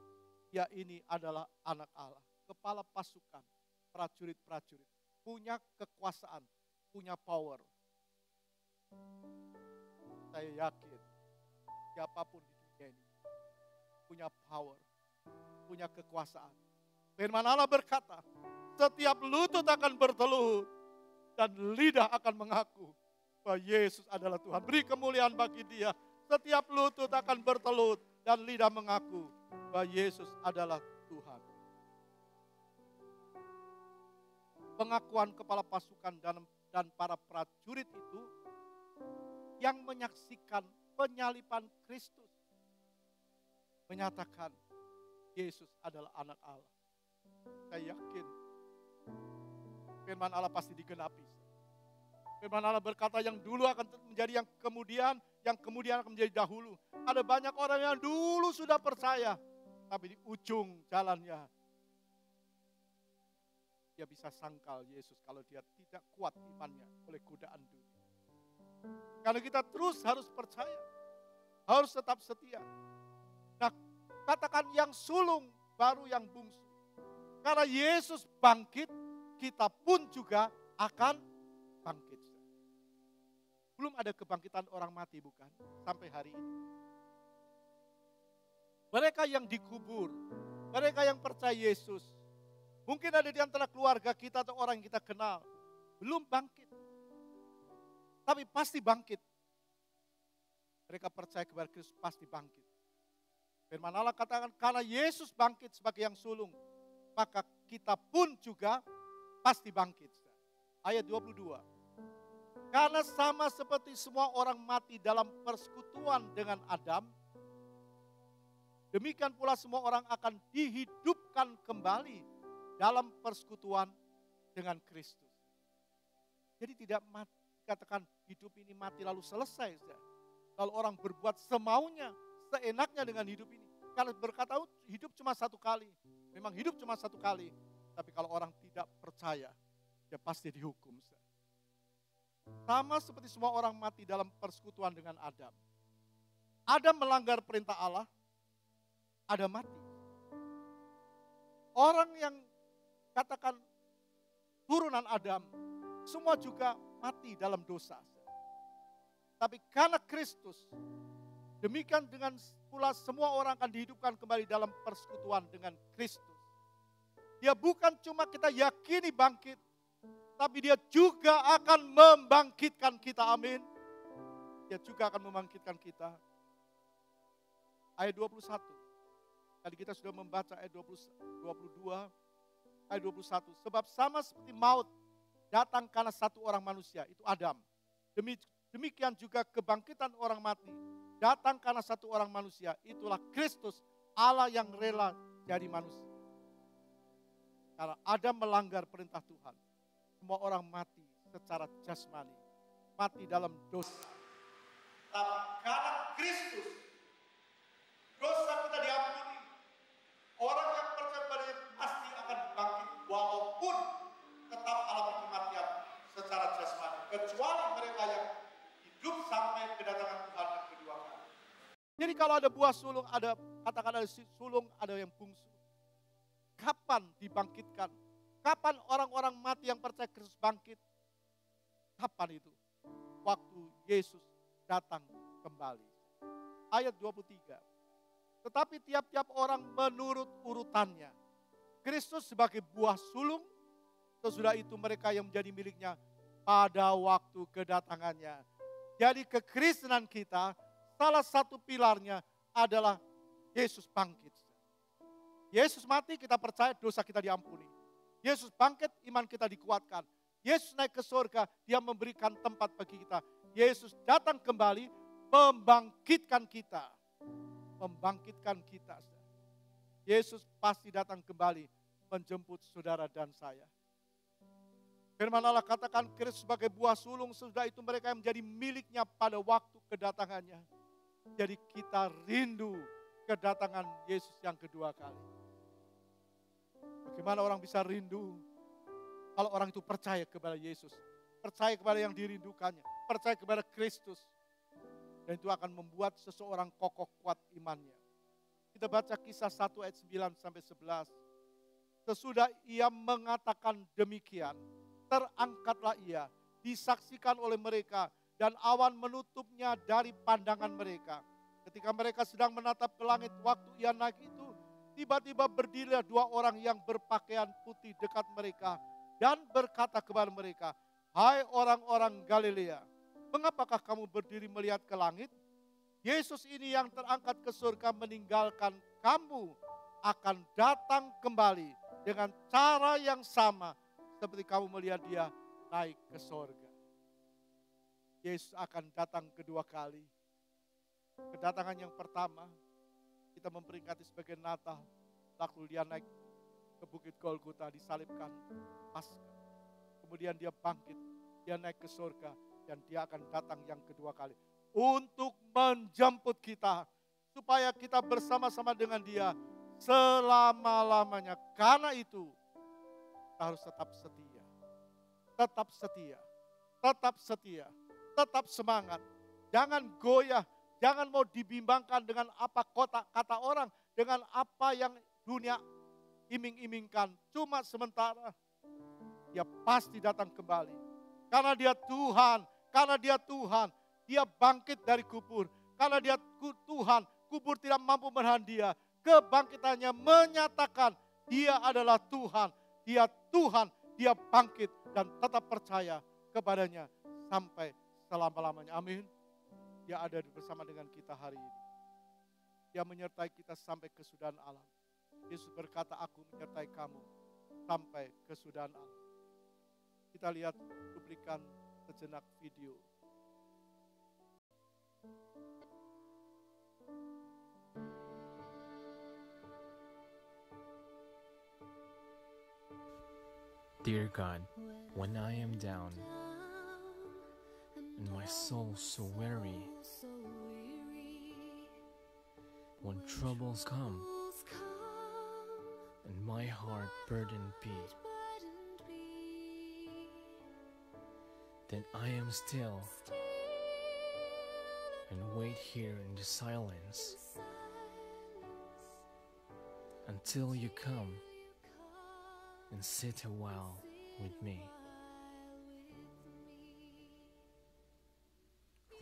ya ini adalah anak Allah. Kepala pasukan, prajurit-prajurit, punya kekuasaan, punya power. Saya yakin siapapun di dunia ini punya power, punya kekuasaan. Firman Allah berkata, setiap lutut akan bertelut dan lidah akan mengaku bahwa Yesus adalah Tuhan. Beri kemuliaan bagi Dia. Setiap lutut akan bertelut dan lidah mengaku bahwa Yesus adalah Tuhan. Pengakuan kepala pasukan dan para prajurit itu yang menyaksikan penyaliban Kristus menyatakan Yesus adalah anak Allah. Saya yakin firman Allah pasti digenapi. Firman Allah berkata yang dulu akan menjadi yang kemudian akan menjadi dahulu. Ada banyak orang yang dulu sudah percaya, tapi di ujung jalannya dia bisa sangkal Yesus kalau dia tidak kuat imannya oleh godaan dunia. Karena kita terus harus percaya, harus tetap setia. Nah, katakan yang sulung baru yang bungsu. Karena Yesus bangkit, kita pun juga akan bangkit. Belum ada kebangkitan orang mati bukan? Sampai hari ini. Mereka yang dikubur, mereka yang percaya Yesus, mungkin ada di antara keluarga kita atau orang yang kita kenal, belum bangkit. Tapi pasti bangkit. Mereka percaya kepada Kristus pasti bangkit. Firman Allah katakan, karena Yesus bangkit sebagai yang sulung, maka kita pun juga pasti bangkit. Ayat 22. Karena sama seperti semua orang mati dalam persekutuan dengan Adam, demikian pula semua orang akan dihidupkan kembali dalam persekutuan dengan Kristus. Jadi tidak mati, katakan hidup ini mati lalu selesai. Lalu orang berbuat semaunya, seenaknya dengan hidup ini. Kalau berkata hidup cuma satu kali, memang hidup cuma satu kali. Tapi kalau orang tidak percaya, dia pasti dihukum. Sama seperti semua orang mati dalam persekutuan dengan Adam. Adam melanggar perintah Allah, Adam mati. Orang yang katakan turunan Adam, semua juga mati dalam dosa. Tapi karena Kristus, demikian dengan pula semua orang akan dihidupkan kembali dalam persekutuan dengan Kristus. Dia bukan cuma kita yakini bangkit, tapi dia juga akan membangkitkan kita, amin. Dia juga akan membangkitkan kita. Ayat 21. Tadi kita sudah membaca ayat 22, ayat 21. Sebab sama seperti maut datang karena satu orang manusia, itu Adam. Demikian juga kebangkitan orang mati datang karena satu orang manusia, itulah Kristus, Allah yang rela jadi manusia. Karena Adam melanggar perintah Tuhan. Semua orang mati secara jasmani, mati dalam dosa. Tapi karena Kristus, dosa kita diampuni. Orang yang percaya padanya pasti akan bangkit, walaupun tetap alami kematian secara jasmani. Kecuali mereka yang hidup sampai kedatangan kalau ada buah sulung, ada katakan ada sulung, ada yang bungsu. Kapan dibangkitkan? Kapan orang-orang mati yang percaya Kristus bangkit? Kapan itu? Waktu Yesus datang kembali. Ayat 23. Tetapi tiap-tiap orang menurut urutannya. Kristus sebagai buah sulung, sesudah itu mereka yang menjadi miliknya pada waktu kedatangannya. Jadi kekristenan kita, salah satu pilarnya adalah Yesus bangkit. Yesus mati, kita percaya dosa kita diampuni. Yesus bangkit, iman kita dikuatkan. Yesus naik ke surga, dia memberikan tempat bagi kita. Yesus datang kembali, membangkitkan kita. Membangkitkan kita. Yesus pasti datang kembali, menjemput saudara dan saya. Firman Allah katakan Kristus sebagai buah sulung, sesudah itu mereka yang menjadi miliknya pada waktu kedatangannya. Jadi kita rindu kedatangan Yesus yang kedua kali. Bagaimana orang bisa rindu kalau orang itu percaya kepada Yesus, percaya kepada yang dirindukannya, percaya kepada Kristus. Dan itu akan membuat seseorang kokoh kuat imannya. Kita baca kisah 1 ayat 9 sampai 11. Sesudah ia mengatakan demikian, terangkatlah ia, disaksikan oleh mereka, dan awan menutupnya dari pandangan mereka. Ketika mereka sedang menatap ke langit, waktu ia naik itu, tiba-tiba berdirilah dua orang yang berpakaian putih dekat mereka, dan berkata kepada mereka, hai orang-orang Galilea, mengapakah kamu berdiri melihat ke langit? Yesus ini yang terangkat ke surga meninggalkan kamu, akan datang kembali dengan cara yang sama seperti kamu melihat dia naik ke surga. Yesus akan datang kedua kali. Kedatangan yang pertama, kita memperingati sebagai Natal, waktu dia naik ke Bukit Golgota, disalibkan, Paskah. Kemudian dia bangkit, dia naik ke surga, dan dia akan datang yang kedua kali. Untuk menjemput kita, supaya kita bersama-sama dengan dia selama-lamanya. Karena itu, kita harus tetap setia. Tetap setia, tetap setia, tetap semangat. Jangan goyah, jangan mau dibimbangkan dengan apa kata orang, dengan apa yang dunia iming-imingkan. Cuma sementara, dia pasti datang kembali. Karena dia Tuhan, karena dia Tuhan, dia bangkit dari kubur. Karena dia Tuhan, kubur tidak mampu menahan dia. Kebangkitannya menyatakan dia adalah Tuhan. Dia Tuhan, dia bangkit dan tetap percaya kepadanya sampai selama-lamanya. Amin. Dia ada bersama dengan kita hari ini. Dia menyertai kita sampai kesudahan alam. Yesus berkata, aku menyertai kamu sampai kesudahan alam. Kita lihat cuplikan sejenak video. Dear God, when I am down and my soul so weary, when troubles come and my heart burdened be, then I am still and wait here in the silence until you come and sit a while with me.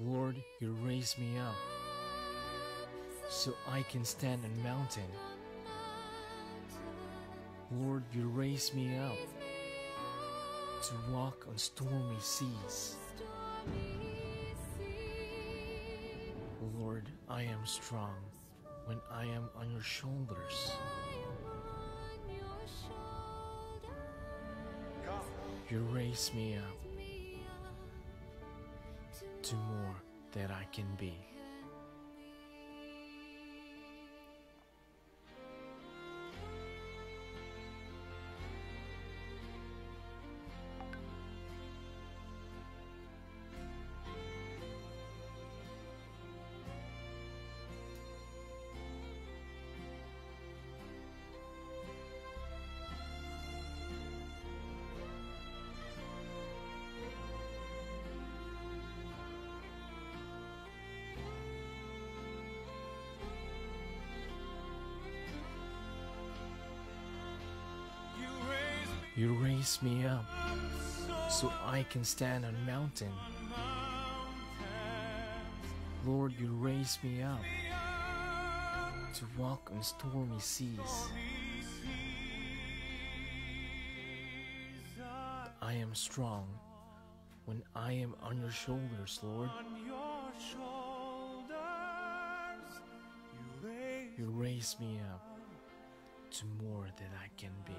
Lord, you raise me up so I can stand on mountain. Lord, you raise me up to walk on stormy seas. Lord, I am strong when I am on your shoulders. You raise me up to more that I can be. You raise me up so I can stand on mountain. Lord, you raise me up to walk on stormy seas. I am strong when I am on your shoulders, Lord. You raise me up to more than I can be.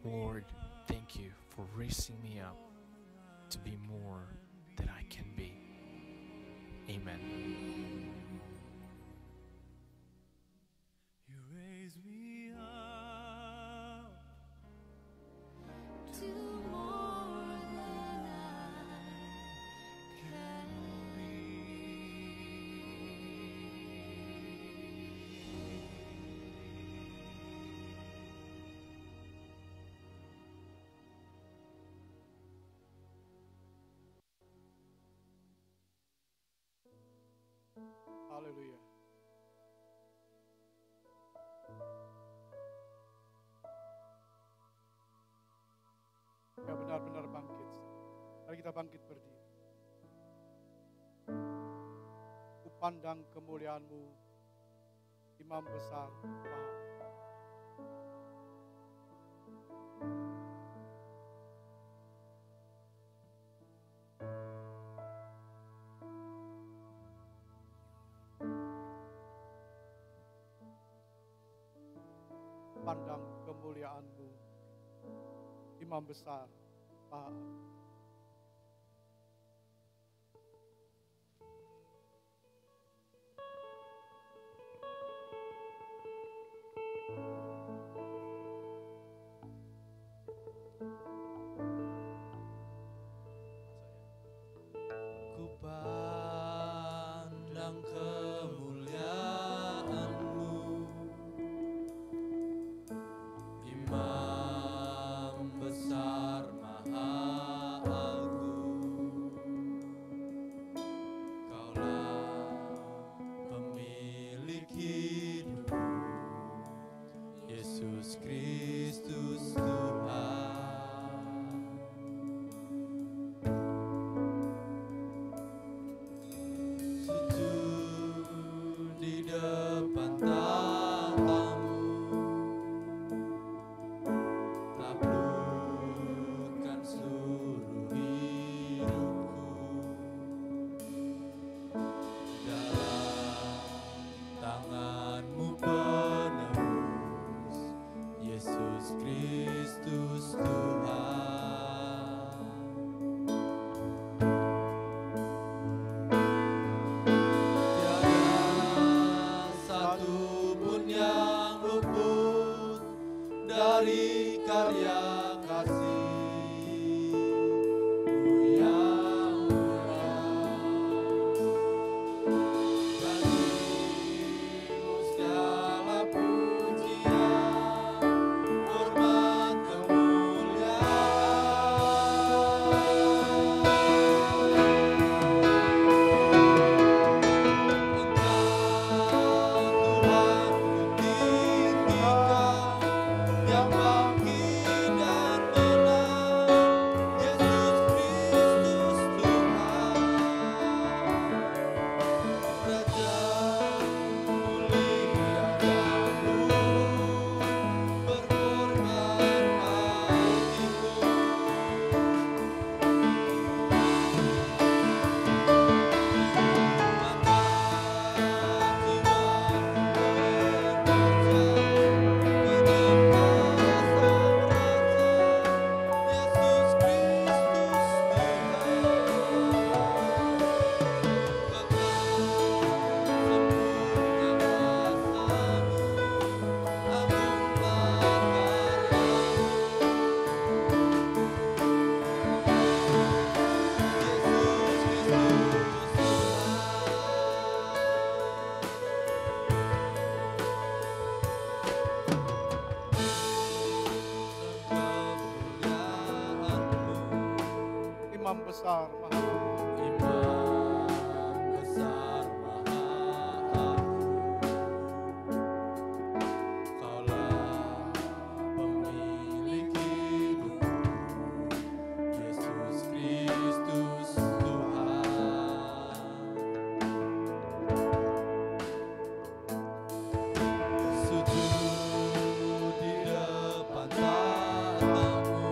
Lord, thank you for raising me up to be more than I can be. Amen. You raise me up to more than I can Haleluya. Ya benar-benar bangkit. Mari kita bangkit berdiri. Ku pandang kemuliaan-Mu, Imam besar Allah. Pandang kemuliaan-Mu, Imam besar Allah. Ku pandang kemuliaan-Mu, Imam besar Maha besar, Maha Imam besar Maha Kaulah pemilik hidup, Yesus Kristus Tuhan. Sujud di depan tahtamu,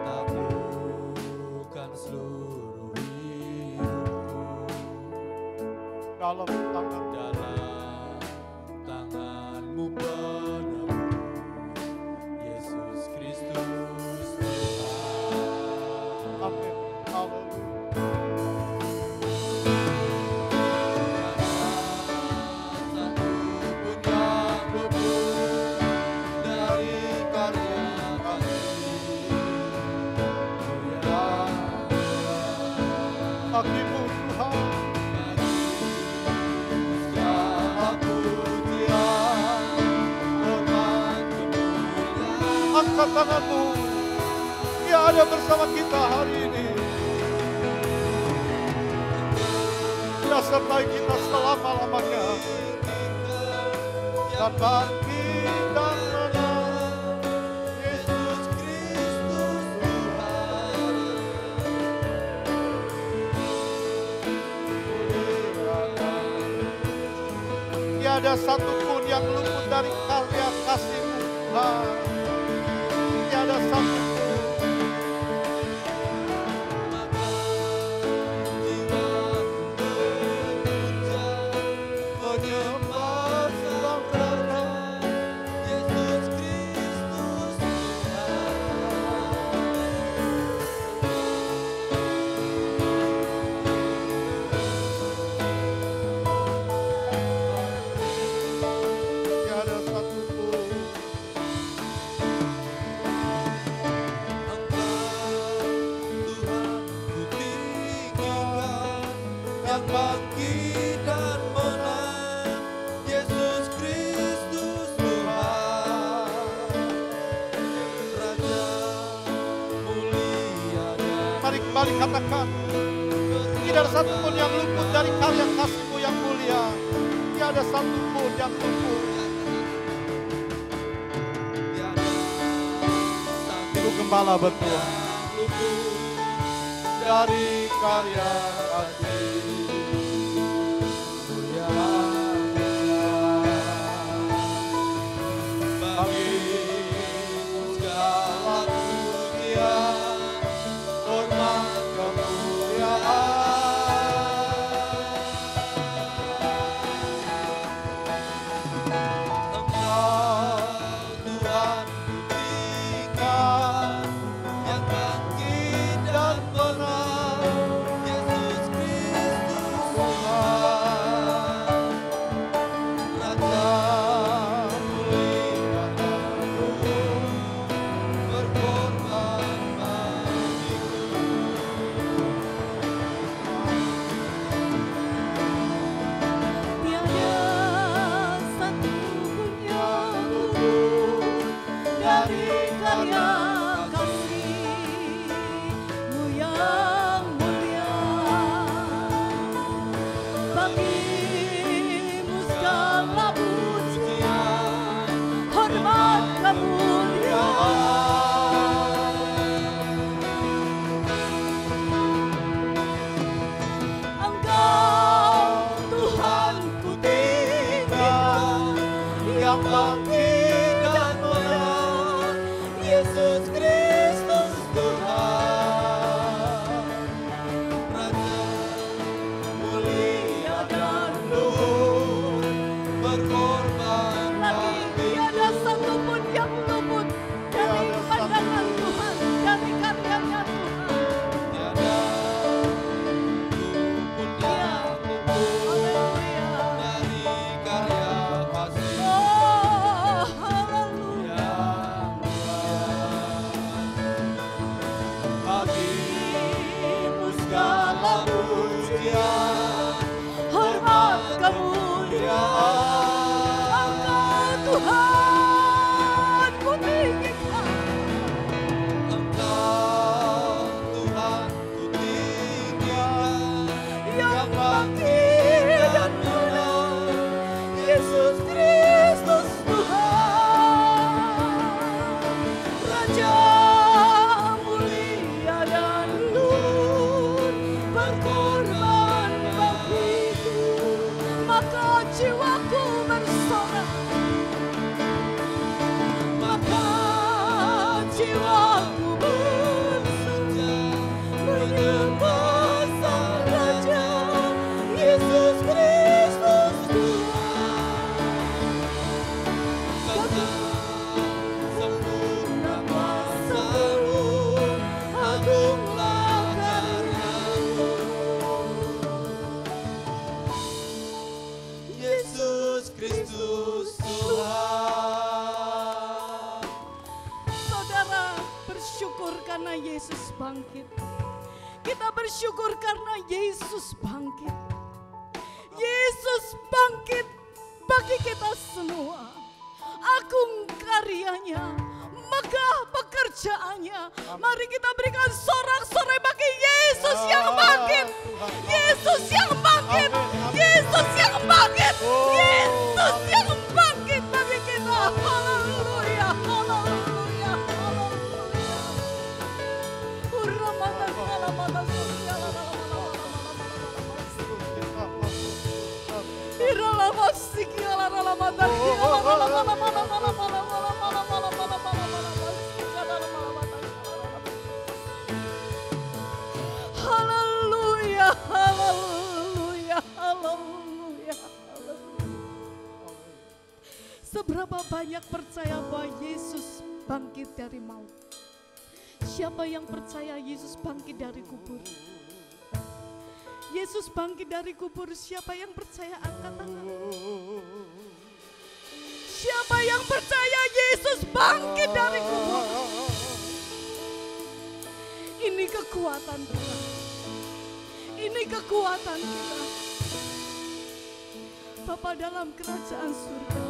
taklukkan seluruh hidupku dalam tangan dalam tanganmu penebus, Yesus Kristus Tuhan. Amin. Haleluya. Satu pun yang luput dari karya kasih, Bagimu Tuhan, angkat tanganmu. Dia ada bersama kita hari ini. Dia sertai kita selama-lamanya. Dan bangkit dan menang, Yesus Kristus Tuhan. Tiada satupun yang luput dari karya kasih-Mu Tuhan. Tiada satupun. Menyembah sang Rana, Yesus Kristus tiada satupun. Tuhan ku tinggikan, yang bangkit dan menang, Yesus Kristus Tuhan. Raja mulia dan Mari kembali katakan, tidak ada satupun yang luput dari karya kasih-Mu yang mulia. Tiada satupun yang luput. Ibu Gembala berdoa. Dari karya kasih mulia. Bagimu segala pujian, hormat kemuliaan. Engkau Tuhan tinggikan, yang bangkit dan menang, Yesus Kristus bangkit. Kita bersyukur karena Yesus bangkit. Yesus bangkit bagi kita semua. Agung karyanya, megah pekerjaannya. Mari kita berikan sorak-sorai bagi Yesus yang bangkit. Yesus yang bangkit. Yesus yang bangkit. Yesus yang bangkit bagi kita. Haleluya, haleluya, haleluya. Uramata kalamata surya haleluya, haleluya, haleluya, haleluya. Seberapa banyak percaya bahwa Yesus bangkit dari maut? Siapa yang percaya Yesus bangkit dari kubur? Yesus bangkit dari kubur, siapa yang percaya angkat tangan? Siapa yang percaya Yesus bangkit dari kubur? Ini kekuatan kita. Ini kekuatan kita. Bapa dalam kerajaan surga,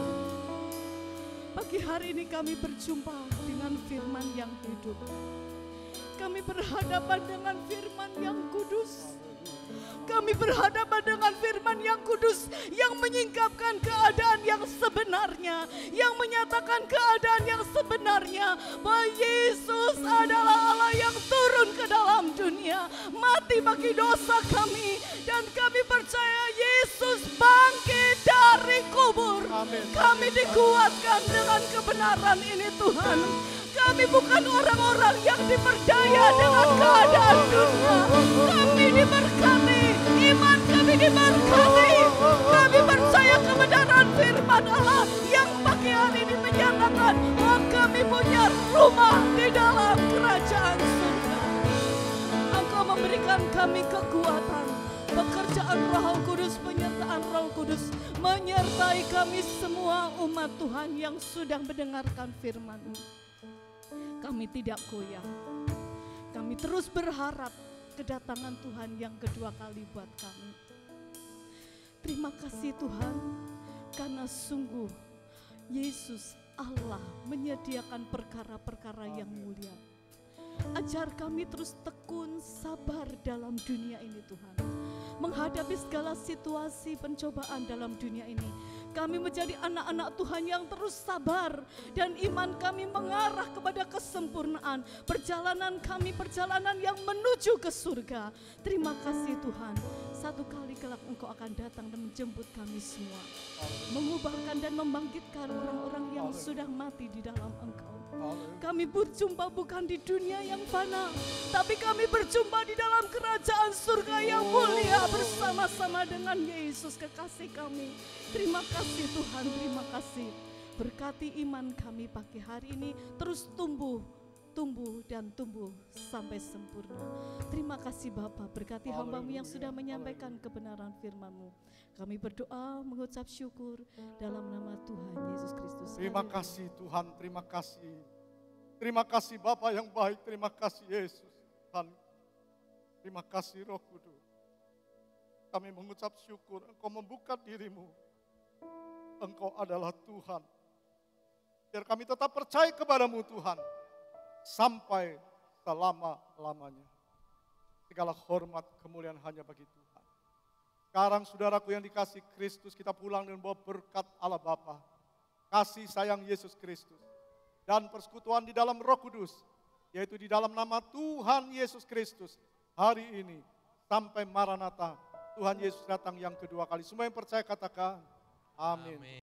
pagi hari ini kami berjumpa dengan firman yang hidup. Kami berhadapan dengan firman yang kudus. Kami berhadapan dengan firman yang kudus yang menyingkapkan keadaan yang sebenarnya, yang menyatakan keadaan yang sebenarnya bahwa Yesus adalah Allah yang turun ke dalam dunia, mati bagi dosa kami, dan kami percaya Yesus bangkit dari kubur. Kami dikuatkan dengan kebenaran ini Tuhan. Kami bukan orang-orang yang diperdaya dengan keadaan dunia. Kami diberkati, iman kami diberkati. Kami percaya kebenaran firman Allah yang pagi hari ini menyatakan bahwa kami punya rumah di dalam kerajaan surga. Engkau memberikan kami kekuatan. Pekerjaan Roh Kudus, penyertaan Roh Kudus menyertai kami semua umat Tuhan yang sudah mendengarkan firman-Mu. Kami tidak goyah. Kami terus berharap kedatangan Tuhan yang kedua kali buat kami. Terima kasih Tuhan, karena sungguh Yesus Allah menyediakan perkara-perkara yang mulia. Ajar kami terus tekun, sabar dalam dunia ini Tuhan. Menghadapi segala situasi pencobaan dalam dunia ini. Kami menjadi anak-anak Tuhan yang terus sabar. Dan iman kami mengarah kepada kesempurnaan. Perjalanan kami perjalanan yang menuju ke surga. Terima kasih Tuhan. Satu kali kelak Engkau akan datang dan menjemput kami semua. Mengubahkan dan membangkitkan orang-orang yang sudah mati di dalam Engkau. Kami berjumpa bukan di dunia yang fana, tapi kami berjumpa di dalam kerajaan surga yang mulia bersama-sama dengan Yesus kekasih kami. Terima kasih Tuhan, terima kasih. Berkati iman kami pagi hari ini terus tumbuh dan tumbuh sampai sempurna. Terima kasih Bapa, berkati hamba-Mu yang sudah menyampaikan kebenaran firman-Mu. Kami berdoa mengucap syukur dalam nama Tuhan Yesus Kristus. Terima kasih Tuhan, terima kasih. Terima kasih Bapa yang baik, terima kasih Yesus. Tuhan, terima kasih Roh Kudus. Kami mengucap syukur, Engkau membuka diri-Mu. Engkau adalah Tuhan. Biar kami tetap percaya kepada-Mu Tuhan. Sampai selama-lamanya. Segala hormat, kemuliaan hanya bagi Tuhan. Sekarang saudaraku yang dikasih Kristus, kita pulang dengan bawa berkat Allah Bapa, kasih sayang Yesus Kristus, dan persekutuan di dalam Roh Kudus, yaitu di dalam nama Tuhan Yesus Kristus, hari ini sampai Maranatha, Tuhan Yesus datang yang kedua kali. Semua yang percaya katakan, amin.